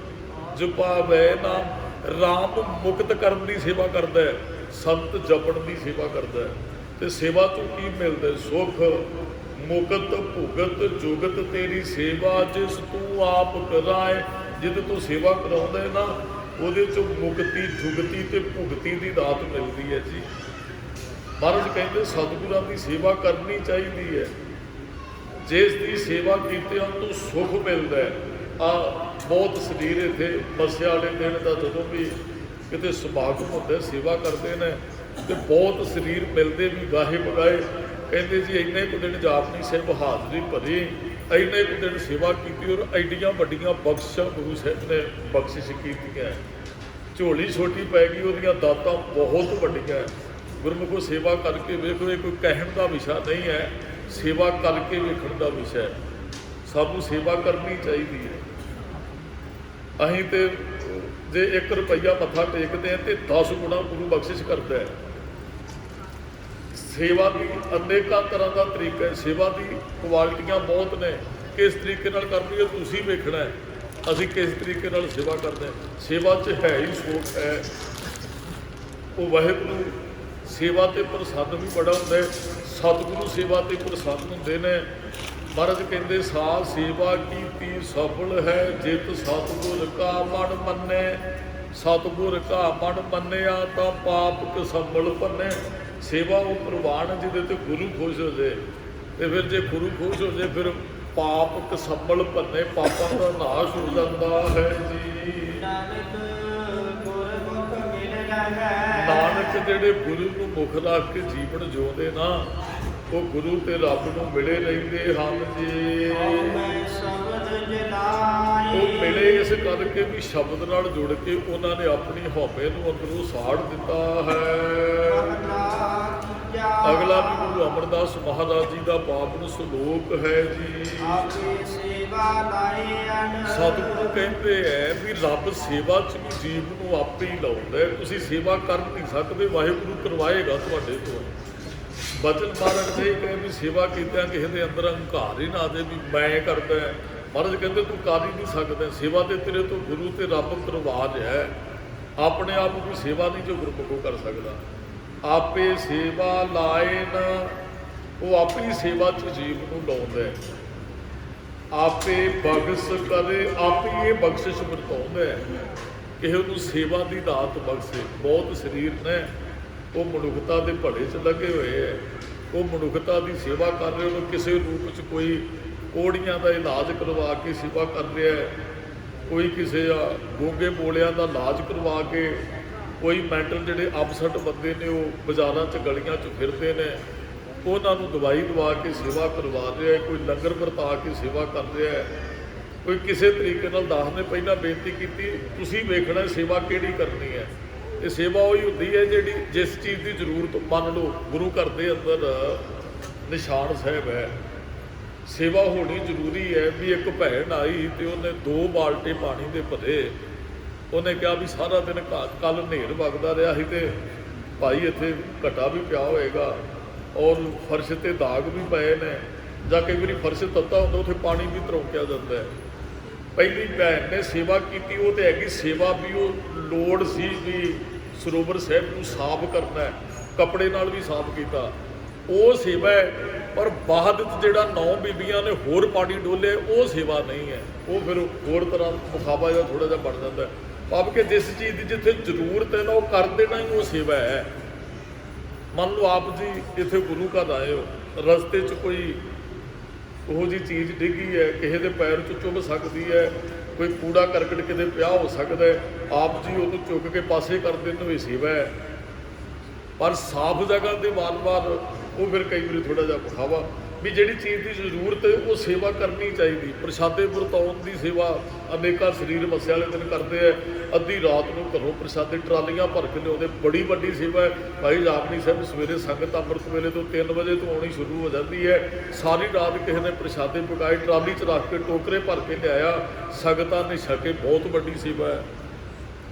ਜਪਾਵੇ ਨਾਮ। ਰਾਮ ਮੁਕਤ ਕਰਨ ਦੀ ਸੇਵਾ ਕਰਦਾ ਹੈ, ਸੰਤ ਜਪਣ ਦੀ ਸੇਵਾ ਕਰਦਾ ਹੈ। ਤੇ ਸੇਵਾ ਤੋਂ ਕੀ ਮਿਲਦਾ? ਸੁਖ ਮੁਕਤ ਭੁਗਤ ਜੁਗਤ ਤੇਰੀ ਸੇਵਾ, ਜਿਸ ਤੂੰ ਆਪ ਕਰਾਏ। ਜਿਹਦੇ ਤੋਂ ਸੇਵਾ ਕਰਾਉਂਦਾ ਹੈ ਨਾ, ਉਹਦੇ ਚੋਂ ਮੁਕਤੀ ਜੁਗਤੀ ਤੇ ਭੁਗਤੀ ਦੀ ਦਾਤ ਮਿਲਦੀ ਹੈ ਜੀ। ਮਹਾਰਾਜ ਕਹਿੰਦੇ ਸਤਿਗੁਰਾਂ ਦੀ ਸੇਵਾ ਕਰਨੀ ਚਾਹੀਦੀ ਹੈ। ਜਿਸ ਦੀ ਸੇਵਾ ਕੀਤਿਆਂ ਤੋਂ ਸੁਖ ਮਿਲਦਾ ਹੈ। ਆ ਬਹੁਤ ਸਰੀਰ ਇੱਥੇ ਮੱਸਿਆ ਵਾਲੇ ਦਿਨ ਦਾ ਜਦੋਂ ਵੀ ਕਿਤੇ ਸਮਾਗਮ ਹੁੰਦਾ, ਸੇਵਾ ਕਰਦੇ ਨੇ ਤੇ ਬਹੁਤ ਸਰੀਰ ਮਿਲਦੇ ਵੀ ਗਾਹੇ ਬਗਾਏ। ਕਹਿੰਦੇ ਜੀ ਇੰਨੇ ਕੁ ਦਿਨ ਜਾਪਨੀ ਸਾਹਿਬ ਹਾਜ਼ਰੀ ਭਰੀ, ਇੰਨੇ ਕੁ ਦਿਨ ਸੇਵਾ ਕੀਤੀ, ਔਰ ਐਡੀਆਂ ਵੱਡੀਆਂ ਬਖਸ਼ਾਂ ਗੁਰੂ ਸਾਹਿਬ ਨੇ ਬਖਸ਼ਿਸ਼ ਕੀਤੀਆਂ। ਝੋਲੀ ਛੋਟੀ ਪੈ ਗਈ, ਉਹਦੀਆਂ ਦਾਤਾਂ ਬਹੁਤ ਵੱਡੀਆਂ। ਗੁਰਮੁਖੋ ਸੇਵਾ ਕਰਕੇ ਵੇਖੋ, ਇਹ ਕੋਈ ਕਹਿਣ ਦਾ ਵਿਸ਼ਾ ਨਹੀਂ ਹੈ, ਸੇਵਾ ਕਰਕੇ ਵੇਖਣ ਦਾ ਵਿਸ਼ਾ ਹੈ। ਸਾਨੂੰ ਸੇਵਾ ਕਰਨੀ ਚਾਹੀਦੀ ਹੈ। ਅਸੀਂ ਤੇ ਜੇ 1 ਰੁਪਈਆ ਮੱਥਾ ਟੇਕਦੇ ਹਾਂ ਤੇ 10 ਗੁਣਾ ਗੁਰੂ ਬਖਸ਼ਿਸ਼ ਕਰਦਾ ਹੈ। ਸੇਵਾ ਦੀ ਅਨੇਕਾਂ ਤਰ੍ਹਾਂ ਦਾ ਤਰੀਕਾ ਹੈ। ਸੇਵਾ ਦੀ ਕੁਆਲਿਟੀਆਂ ਬਹੁਤ ਨੇ। ਕਿਸ ਤਰੀਕੇ ਨਾਲ ਕਰਨੀ ਹੈ ਤੁਸੀਂ ਵੇਖਣਾ ਹੈ। ਅਸੀਂ ਕਿਸ ਤਰੀਕੇ ਨਾਲ ਸੇਵਾ ਕਰਦੇ ਹਾਂ। ਸੇਵਾ 'ਚ ਹੈ ਹੀ ਸੋਖ ਹੈ। ਉਹ ਵਾਹਿਗੁਰੂ ਸੇਵਾ ਤੇ ਪ੍ਰਸੰਨ ਵੀ ਬੜਾ ਹੁੰਦਾ ਹੈ। ਸਤਿਗੁਰੂ ਸੇਵਾ ਤੇ ਪ੍ਰਸੰਨ ਹੁੰਦੇ ਨੇ। ਮਹਾਰਾਜ ਕਹਿੰਦੇ ਸਾ ਸੇਵਾ ਕੀਤੀ ਸਫਲ ਹੈ, ਜਿਤ ਸਤਿਗੁਰ ਕਾ ਮਨ ਮੰਨੇ। ਸਤਿਗੁਰ ਕਾ ਮਨ ਮੰਨਿਆ ਤਾਂ ਪਾਪ ਕਸੰਬਲ ਪੰਨੇ। ਸੇਵਾ ਉਹ ਪ੍ਰਵਾਨ ਜਿਹਦੇ ਤੇ ਗੁਰੂ ਖੁਸ਼ ਹੋ ਜਾਏ, ਤੇ ਫਿਰ ਜੇ ਗੁਰੂ ਖੁਸ਼ ਹੋ ਜਾਏ ਫਿਰ ਪਾਪ ਕਸੰਬਲ ਪੰਨੇ, ਪਾਪਾਂ ਦਾ ਨਾਸ਼ ਹੋ ਜਾਂਦਾ ਹੈ ਜੀ। ਨਾਨਕ ਜਿਹੜੇ ਗੁਰੂ ਨੂੰ ਮੁੱਖ ਰੱਖ ਕੇ ਜੀਵਨ ਜਿਉਂਦੇ ਨਾ, ਉਹ ਗੁਰੂ ਤੇ ਰੱਬ ਨੂੰ ਮਿਲੇ ਰਹਿੰਦੇ ਹਨ ਜੀ। ਉਹ ਮਿਲੇ ਇਸ ਕਰਕੇ ਵੀ ਸ਼ਬਦ ਨਾਲ ਜੁੜ ਕੇ ਉਹਨਾਂ ਨੇ ਆਪਣੀ ਹਉਮੈ ਨੂੰ ਅੰਦਰੋਂ ਸਾੜ ਦਿੱਤਾ ਹੈ। ਅਗਲਾ ਵੀ ਗੁਰੂ ਅਮਰਦਾਸ ਮਹਾਰਾਜ ਜੀ ਦਾ ਪਾਵਨ ਸ਼ਲੋਕ ਹੈ ਜੀ। ਸਤਿਗੁਰੂ ਕਹਿੰਦੇ ਹੈ ਵੀ ਰੱਬ ਸੇਵਾ 'ਚ ਵੀ ਜੀਵ ਨੂੰ ਆਪੇ ਹੀ ਲਾਉਂਦਾ ਹੈ। ਤੁਸੀਂ ਸੇਵਾ ਕਰ ਨਹੀਂ ਸਕਦੇ, ਵਾਹਿਗੁਰੂ ਕਰਵਾਏਗਾ ਤੁਹਾਡੇ ਤੋਂ। ਬਚਨ ਮਹਾਰਾਜ ਨੇ ਕਹੇ ਵੀ ਸੇਵਾ ਕੀਤਿਆਂ ਕਿਸੇ ਦੇ ਅੰਦਰ ਹੰਕਾਰ ਹੀ ਨਾ ਆਵੇ ਵੀ ਮੈਂ ਕਰਦਾ। ਮਹਾਰਾਜ ਕਹਿੰਦੇ ਤੂੰ ਕਰ ਹੀ ਨਹੀਂ ਸਕਦਾ। ਸੇਵਾ ਤੇ ਤੇਰੇ ਤੋਂ ਗੁਰੂ ਤੇ ਰੱਬ ਕਰਵਾਜ ਹੈ। ਆਪਣੇ ਆਪ ਕੋਈ ਸੇਵਾ ਨਹੀਂ ਜੋ ਗੁਰਮੁਖੋਂ ਕਰ ਸਕਦਾ। ਆਪੇ ਸੇਵਾ ਲਾਏ ਨਾ, ਉਹ ਆਪਣੀ ਸੇਵਾ 'ਚ ਜੀਵ ਨੂੰ ਲਾਉਂਦਾ ਹੈ। ਆਪੇ ਬਖਸ਼ ਕਰੇ, ਆਪੇ ਇਹ ਬਖਸ਼ਿਸ਼ ਵਰਤਾਉਂਦਾ ਹੈ। ਕਿਸੇ ਨੂੰ ਸੇਵਾ ਦੀ ਦਾਤ ਬਖਸ਼ੇ। ਬਹੁਤ ਸਰੀਰ ਨੇ ਉਹ ਮਨੁੱਖਤਾ ਦੇ ਭਲੇ 'ਚ ਲੱਗੇ ਹੋਏ ਹੈ। ਉਹ ਮਨੁੱਖਤਾ ਦੀ ਸੇਵਾ ਕਰ ਰਹੇ, ਉਹਨੂੰ ਕਿਸੇ ਰੂਪ 'ਚ ਕੋਈ ਕੋੜੀਆਂ ਦਾ ਇਲਾਜ ਕਰਵਾ ਕੇ ਸੇਵਾ ਕਰ ਰਿਹਾ ਹੈ, ਕੋਈ ਕਿਸੇ ਗੂੰਗੇ ਬੋਲਿਆਂ ਦਾ ਇਲਾਜ ਕਰਵਾ ਕੇ, ਕੋਈ ਮੈਂਟਲ ਜਿਹੜੇ ਅਪਸੈਟ ਬੰਦੇ ਨੇ ਉਹ ਬਾਜ਼ਾਰਾਂ 'ਚ ਗਲੀਆਂ 'ਚ ਫਿਰਦੇ ਨੇ, ਉਹਨਾਂ ਨੂੰ ਦਵਾਈ ਦਵਾ ਕੇ ਸੇਵਾ ਕਰਵਾ ਰਿਹਾ ਹੈ, ਕੋਈ ਲੰਗਰ ਵਰਤਾ ਕੇ ਸੇਵਾ ਕਰ ਰਿਹਾ ਹੈ, ਕੋਈ ਕਿਸੇ ਤਰੀਕੇ ਨਾਲ। ਦਾਸ ਨੇ ਪਹਿਲਾਂ ਬੇਨਤੀ ਕੀਤੀ, ਤੁਸੀਂ ਵੇਖਣਾ ਸੇਵਾ ਕਿਹੜੀ ਕਰਨੀ ਹੈ। ਇਹ ਸੇਵਾ ਉਹੀ ਹੁੰਦੀ ਹੈ ਜਿਹੜੀ ਜਿਸ ਚੀਜ਼ ਦੀ ਜ਼ਰੂਰਤ, ਮੰਨ ਲਓ ਗੁਰੂ ਘਰ ਦੇ ਅੰਦਰ ਨਿਸ਼ਾਨ ਸਾਹਿਬ ਹੈ, ਸੇਵਾ ਹੋਣੀ ਜ਼ਰੂਰੀ ਹੈ। ਵੀ ਇੱਕ ਭੈਣ ਆਈ ਤੇ ਉਹਨੇ 2 ਬਾਲਟੇ ਪਾਣੀ ਦੇ ਭਰੇ, ਉਹਨੇ ਕਿਹਾ ਵੀ ਸਾਰਾ ਦਿਨ ਕੱਲ ਹਨੇਰ ਵਗਦਾ ਰਿਹਾ ਸੀ ਤੇ ਭਾਈ ਇੱਥੇ ਘਟਾ ਵੀ ਪਿਆ ਹੋਏਗਾ ਔਰ ਫਰਸ਼ ਤੇ ਦਾਗ ਵੀ ਪਏ ਨੇ, ਜਾਂ ਕਈ ਵਾਰੀ ਫਰਸ਼ ਤੱਤਾ ਹੁੰਦਾ ਉੱਥੇ ਪਾਣੀ ਵੀ ਤਰੋਕਿਆ ਜਾਂਦਾ ਹੈ। ਪਹਿਲੀ ਭੈਣ ਨੇ ਸੇਵਾ ਕੀਤੀ, ਉਹ ਤੇ ਹੈਗੀ ਸੇਵਾ ਵੀ ਉਹ ਲੋੜ ਸੀ ਵੀ ਸਰੋਵਰ ਸਾਹਿਬ ਨੂੰ ਸਾਫ਼ ਕਰਨਾ ਹੈ, ਕੱਪੜੇ ਨਾਲ ਵੀ ਸਾਫ਼ ਕੀਤਾ, ਉਹ ਸੇਵਾ ਹੈ। ਪਰ ਬਾਅਦ ਵਿੱਚ ਜਿਹੜਾ 9 ਬੀਬੀਆਂ ਨੇ ਹੋਰ ਪਾਣੀ ਡੋਲੇ, ਉਹ ਸੇਵਾ ਨਹੀਂ ਹੈ। ਉਹ ਫਿਰ ਹੋਰ ਤਰ੍ਹਾਂ ਮੁਖਾਵਾ ਜਿਹਾ ਥੋੜ੍ਹਾ ਜਿਹਾ ਬਣ ਜਾਂਦਾ ਹੈ। ਭਾਵ ਕਿ ਜਿਸ ਚੀਜ਼ ਦੀ ਜਿੱਥੇ ਜ਼ਰੂਰਤ ਹੈ ਨਾ ਉਹ ਕਰ ਦੇਣਾ ਹੀ ਉਹ ਸੇਵਾ ਹੈ। ਮੰਨ ਲਓ ਆਪ ਜੀ ਇੱਥੇ ਗੁਰੂ ਘਰ ਆਏ ਹੋ, ਰਸਤੇ 'ਚ ਕੋਈ ਉਹੋ ਜਿਹੀ ਚੀਜ਼ ਡਿੱਗੀ ਹੈ, ਕਿਸੇ ਦੇ ਪੈਰ 'ਚ ਚੁੱਭ ਸਕਦੀ ਹੈ, ਕੋਈ ਕੂੜਾ ਕਰਕਟ ਕਿਤੇ ਪਿਆ ਹੋ ਸਕਦਾ ਹੈ, ਆਪ ਜੀ ਉਹਨੂੰ ਚੁੱਕ ਕੇ ਪਾਸੇ ਕਰ ਦੇਣ ਨੂੰ ਸੇਵਾ ਹੈ। ਪਰ ਸਾਫ਼ ਜਗ੍ਹਾ 'ਤੇ ਵਾਰ-ਵਾਰ ਉਹ ਫਿਰ ਕਈ ਵਾਰੀ ਥੋੜ੍ਹਾ ਜਿਹਾ ਵਿਖਾਵਾ ਵੀ ਜਿਹੜੀ ਚੀਜ਼ ਦੀ ਜ਼ਰੂਰਤ ਹੈ ਉਹ ਸੇਵਾ ਕਰਨੀ ਚਾਹੀਦੀ। ਪ੍ਰਸ਼ਾਦੇ ਵਰਤਾਉਣ ਦੀ ਸੇਵਾ ਅਨੇਕਾਂ ਸਰੀਰ ਮੱਸਿਆ ਵਾਲੇ ਦਿਨ ਕਰਦੇ ਹੈ, ਅੱਧੀ ਰਾਤ ਨੂੰ ਘਰੋਂ ਪ੍ਰਸ਼ਾਦੇ ਟਰਾਲੀਆਂ ਭਰ ਕੇ ਲਿਆਉਂਦੇ, ਬੜੀ ਵੱਡੀ ਸੇਵਾ ਹੈ। ਭਾਈ ਜਾਪਨੀ ਸਾਹਿਬ ਸਵੇਰੇ ਸੰਗਤ ਅੰਮ੍ਰਿਤ ਵੇਲੇ ਤੋਂ 3 ਵਜੇ ਤੋਂ ਆਉਣੀ ਸ਼ੁਰੂ ਹੋ ਜਾਂਦੀ ਹੈ, ਸਾਰੀ ਰਾਤ ਕਿਸੇ ਨੇ ਪ੍ਰਸ਼ਾਦੇ ਪਕਾਏ, ਟਰਾਲੀ 'ਚ ਰੱਖ ਕੇ ਟੋਕਰੇ ਭਰ ਕੇ ਲਿਆਇਆ, ਸੰਗਤਾਂ ਨੇ ਛਕੇ, ਬਹੁਤ ਵੱਡੀ ਸੇਵਾ ਹੈ।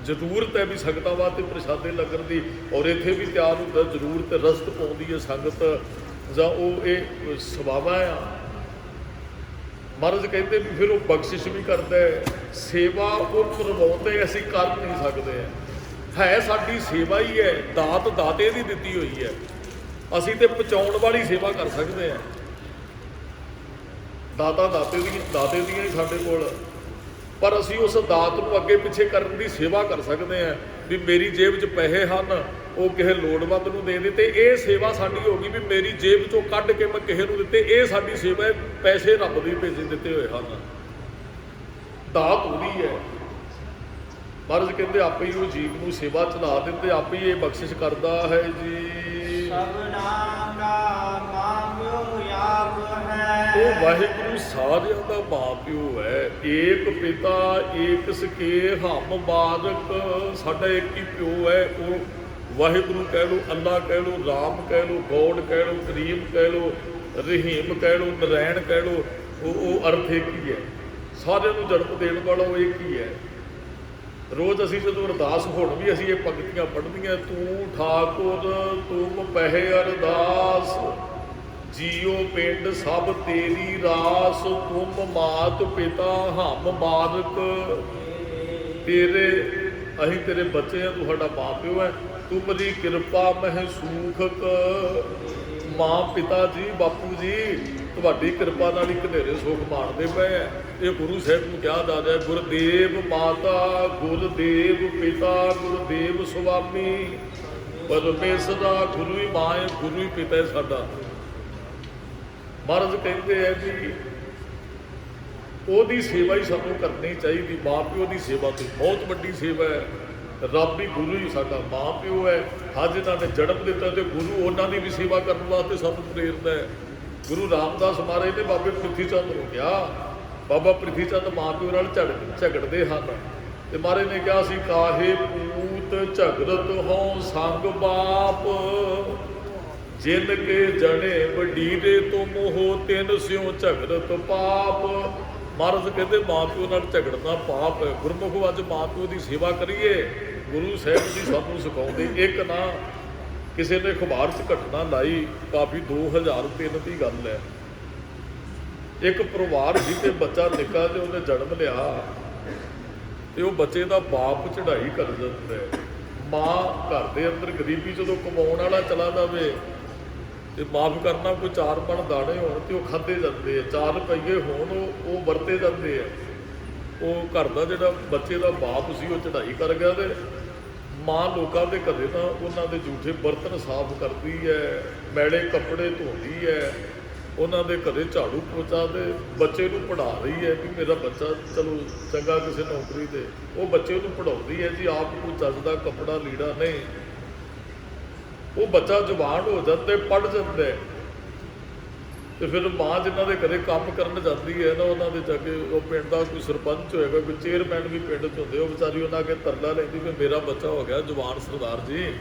ਜ਼ਰੂਰਤ ਹੈ ਵੀ ਸੰਗਤਾਂ ਵਾਸਤੇ ਪ੍ਰਸ਼ਾਦੇ ਲੱਗਣ ਦੀ, ਔਰ ਇੱਥੇ ਵੀ ਤਿਆਰ ਹੁੰਦਾ, ਜ਼ਰੂਰਤ ਰਸਤ ਪਾਉਂਦੀ ਹੈ ਸੰਗਤ, ਜਾਂ ਉਹ ਇਹ ਸੁਭਾਵਾ ਆ। ਮਹਾਰਾਜ ਕਹਿੰਦੇ ਵੀ ਫਿਰ ਉਹ ਬਖਸ਼ਿਸ਼ ਵੀ ਕਰਦਾ ਹੈ, ਸੇਵਾ ਉਹ ਕਰਵਾਉਂਦੇ ਅਸੀਂ ਕਰ ਨਹੀਂ ਸਕਦੇ ਹੈ ਸਾਡੀ ਸੇਵਾ ਹੀ ਹੈ। ਦਾਤ ਦਾਤੇ ਦੀ ਦਿੱਤੀ ਹੋਈ ਹੈ, ਅਸੀਂ ਤੇ ਪਹੁੰਚਾਉਣ ਵਾਲੀ ਸੇਵਾ ਕਰ ਸਕਦੇ ਹਾਂ। ਦਾਤੇ ਦੀਆਂ ਹੀ ਸਾਡੇ ਕੋਲ, ਪਰ ਅਸੀਂ ਉਸ ਦਾਤ ਨੂੰ ਅੱਗੇ ਪਿੱਛੇ ਕਰਨ ਦੀ ਸੇਵਾ ਕਰ ਸਕਦੇ ਹਾਂ। ਵੀ ਮੇਰੀ ਜੇਬ 'ਚ ਪੈਸੇ ਹਨ, ਉਹ ਕਿਸੇ ਲੋੜਵੰਦ ਨੂੰ ਦੇ ਦਿੱਤੇ, ਇਹ ਸੇਵਾ ਸਾਡੀ ਹੋ ਗਈ। ਵੀ ਮੇਰੀ ਜੇਬ 'ਚੋਂ ਕੱਢ ਕੇ ਮੈਂ ਕਿਸੇ ਨੂੰ ਦਿੱਤੇ, ਇਹ ਸਾਡੀ ਸੇਵਾ ਹੈ। ਪੈਸੇ ਰੱਬ ਦੇ ਭੇਜੇ ਦਿੱਤੇ ਹੋਏ ਹਨ, ਦਾਤ ਉਹਦੀ ਹੈ। ਮਹਾਰਾਜ ਕਹਿੰਦੇ ਆਪੇ ਹੀ ਉਹ ਜੀਵ ਨੂੰ ਸੇਵਾ ਚਲਾ ਦਿੰਦੇ, ਆਪੇ ਹੀ ਇਹ ਬਖਸ਼ਿਸ਼ ਕਰਦਾ ਹੈ ਜੀ। ਸਭਨਾ ਕਾ ਮਾਂ-ਪਿਓ ਆਪ ਹੈ, ਉਹ ਵਾਹਿਗੁਰੂ ਸਾਰਿਆਂ ਦਾ ਮਾਂ ਪਿਓ ਹੈ। ਏਕ ਪਿਤਾ ਏਕ ਸਕੇ ਹਮ ਬਾਲਕ, ਸਾਡਾ ਇੱਕ ਹੀ ਪਿਓ ਹੈ। ਉਹ ਵਾਹਿਗੁਰੂ ਕਹਿ ਲਓ, ਅੱਲਾ ਕਹਿ ਲਓ, ਰਾਮ ਕਹਿ ਲਓ, ਗੋਡ ਕਹਿ ਲਓ, ਕਰੀਮ ਕਹਿ ਲਓ, ਰਹੀਮ ਕਹਿ ਲਓ, ਨਰੈਣ ਕਹਿ ਲਓ, ਉਹ ਅਰਥ ਇੱਕ ਹੀ ਹੈ। ਸਾਰਿਆਂ ਨੂੰ ਜਨਮ ਦੇਣ ਵਾਲਾ ਉਹ ਇੱਕ ਹੀ ਹੈ। ਰੋਜ਼ ਅਸੀਂ ਜਦੋਂ ਅਰਦਾਸ ਹੁਣ ਵੀ ਅਸੀਂ ਇਹ ਪੰਕਤੀਆਂ ਪੜ੍ਹਦੀਆਂ, ਤੂੰ ਠਾਕੁਰ ਤੁਮ ਪਹਿ ਅਰਦਾਸ, ਜੀਓ ਪਿੰਡ ਸਭ ਤੇਰੀ ਰਾਸ, ਤੁਮ ਮਾਤ ਪਿਤਾ ਹਮ ਬਾਲਕ। ਤੇਰੇ ਅਸੀਂ ਤੇਰੇ ਬੱਚੇ ਆ, ਤੂੰ ਸਾਡਾ ਮਾਂ ਪਿਓ ਹੈ। ਤੁਮਰੀ ਕਿਰਪਾ ਮਹਿ ਸੂਖਕ, ਮਾਂ ਪਿਤਾ ਜੀ ਬਾਪੂ ਜੀ ਤੁਹਾਡੀ ਕਿਰਪਾ ਨਾਲ ਹੀ ਘਨੇਰੇ ਸੁੱਖ ਮਾਣਦੇ ਪਏ ਆ। ਇਹ ਗੁਰੂ ਸਾਹਿਬ ਨੂੰ ਕਿਹਾ ਜਾ ਰਿਹਾ, ਗੁਰਦੇਵ ਮਾਤਾ ਗੁਰਦੇਵ ਪਿਤਾ ਗੁਰਦੇਵ ਸੁਆਮੀ, ਪਰਮੇਸ਼ਰ ਗੁਰੂ ਹੀ ਮਾਂ ਹੈ, ਗੁਰੂ ਹੀ ਪਿਤਾ ਹੈ ਸਾਡਾ। ਮਹਾਰਾਜ ਕਹਿੰਦੇ ਆ ਵੀ ਉਹਦੀ ਸੇਵਾ ਹੀ ਸਾਨੂੰ ਕਰਨੀ ਚਾਹੀਦੀ। ਮਾਂ ਪਿਓ ਦੀ ਸੇਵਾ ਤੋਂ ਬਹੁਤ ਵੱਡੀ ਸੇਵਾ ਹੈ। ਰੱਬ ਹੀ ਗੁਰੂ ਹੀ ਸਾਡਾ ਮਾਂ ਪਿਓ ਹੈ। ਅੱਜ ਇਹਨਾਂ ਨੇ ਜਨਮ ਦਿੱਤਾ ਤੇ ਗੁਰੂ ਉਹਨਾਂ ਦੀ ਵੀ ਸੇਵਾ ਕਰਨ ਵਾਸਤੇ ਸਾਨੂੰ ਪ੍ਰੇਰਦਾ ਹੈ। ਗੁਰੂ ਰਾਮਦਾਸ ਮਹਾਰਾਜ ਨੇ ਬਾਬੇ ਪ੍ਰਿਥੀ ਚੰਦ ਨੂੰ ਕਿਹਾ, ਬਾਬਾ ਪ੍ਰਿਥੀ ਚੰਦ ਮਾਂ ਪਿਓ ਨਾਲ ਝਗੜਦੇ ਹਨ, ਤੇ ਮਹਾਰਾਜ ਨੇ ਕਿਹਾ ਸੀ ਕਾਹੇ ਪੂਤ ਝਗੜਤ ਹੋਂ ਸੰਗ ਬਾਪ, ਜਿਨ ਕੇ ਜਣੇ ਵਡੀਰੇ ਤੁਮ ਹੋ ਤਿਨ ਸਿਉ ਝਗੜਤ ਪਾਪ। ਮਹਾਰਾਜ ਕਹਿੰਦੇ ਮਾਂ ਪਿਓ ਨਾਲ ਝਗੜਨਾ ਪਾਪ ਹੈ। ਗੁਰਮੁਖ ਅੱਜ ਮਾਂ ਪਿਓ ਦੀ ਸੇਵਾ ਕਰੀਏ, ਗੁਰੂ ਸਾਹਿਬ ਜੀ ਸਾਨੂੰ ਸਿਖਾਉਂਦੇ। ਇੱਕ ਨਾ ਕਿਸੇ ਨੇ ਅਖਬਾਰ 'ਚ ਘਟਨਾ ਲਾਈ, ਕਾਫੀ 2003 ਦੀ ਗੱਲ ਹੈ। ਇੱਕ ਪਰਿਵਾਰ ਸੀ ਤੇ ਬੱਚਾ ਨਿੱਕਾ ਜਿਹਾ ਉਹਨੇ ਜਨਮ ਲਿਆ, ਤੇ ਉਹ ਬੱਚੇ ਦਾ ਬਾਪ ਚੜ੍ਹਾਈ ਕਰ ਜਾਂਦਾ ਹੈ। ਮਾਂ ਘਰ ਦੇ ਅੰਦਰ ਗਰੀਬੀ ਜਦੋਂ ਕਮਾਉਣ ਵਾਲਾ ਚਲਾ ਜਾਵੇ ਤੇ ਮਾਫ ਕਰਨਾ, ਕੋਈ 4 ਮਣ ਦਾਣੇ ਹੋਣ ਤੇ ਉਹ ਖਾਧੇ ਜਾਂਦੇ ਆ, 4 ਰੁਪਈਏ ਹੋਣ ਉਹ ਵਰਤੇ ਜਾਂਦੇ ਆ। ਉਹ ਘਰ ਦਾ ਜਿਹੜਾ ਬੱਚੇ ਦਾ ਬਾਪ ਸੀ ਉਹ ਚੜ੍ਹਾਈ ਕਰ ਗਿਆ, ਤੇ ਮਾਂ ਲੋਕਾਂ ਦੇ ਘਰੇ ਤਾਂ ਉਹਨਾਂ ਦੇ ਝੂਠੇ ਬਰਤਨ ਸਾਫ਼ ਕਰਦੀ ਹੈ, ਮੈਲੇ ਕੱਪੜੇ ਧੋਂਦੀ ਹੈ, ਉਹਨਾਂ ਦੇ ਘਰੇ ਝਾੜੂ ਪੋਚਾ ਤੇ ਬੱਚੇ ਨੂੰ ਪੜ੍ਹਾ ਰਹੀ ਹੈ ਵੀ ਮੇਰਾ ਬੱਚਾ ਚਲੋ ਚੰਗਾ ਕਿਸੇ ਨੌਕਰੀ ਤੇ, ਉਹ ਬੱਚੇ ਨੂੰ ਪੜ੍ਹਾਉਂਦੀ ਹੈ ਜੀ, ਆਪ ਕੋਈ ਚੱਜਦਾ ਕੱਪੜਾ ਲੀੜਾ ਨਹੀਂ। ਉਹ ਬੱਚਾ ਜਵਾਨ ਹੋ ਜਾਂਦਾ, ਪੜ੍ਹ ਜਾਂਦਾ ਹੈ, ਤੇ ਫਿਰ ਮਾਂ ਜਿਨ੍ਹਾਂ ਦੇ ਘਰੇ ਕੰਮ ਕਰਨ ਜਾਂਦੀ ਹੈ ਨਾ, ਉਹਨਾਂ ਦੇ ਜਾ ਕੇ ਉਹ ਪਿੰਡ ਦਾ ਕੋਈ ਸਰਪੰਚ ਹੋਏਗਾ, ਕੋਈ ਚੇਅਰਮੈਨ ਵੀ ਪਿੰਡ 'ਚ ਹੁੰਦੇ, ਉਹ ਵਿਚਾਰੀ ਉਹਨਾਂ ਅੱਗੇ ਤਰਲਾ ਲੈਂਦੀ ਵੀ ਮੇਰਾ ਬੱਚਾ ਹੋ ਗਿਆ ਜਵਾਨ ਸਰਦਾਰ ਜੀ,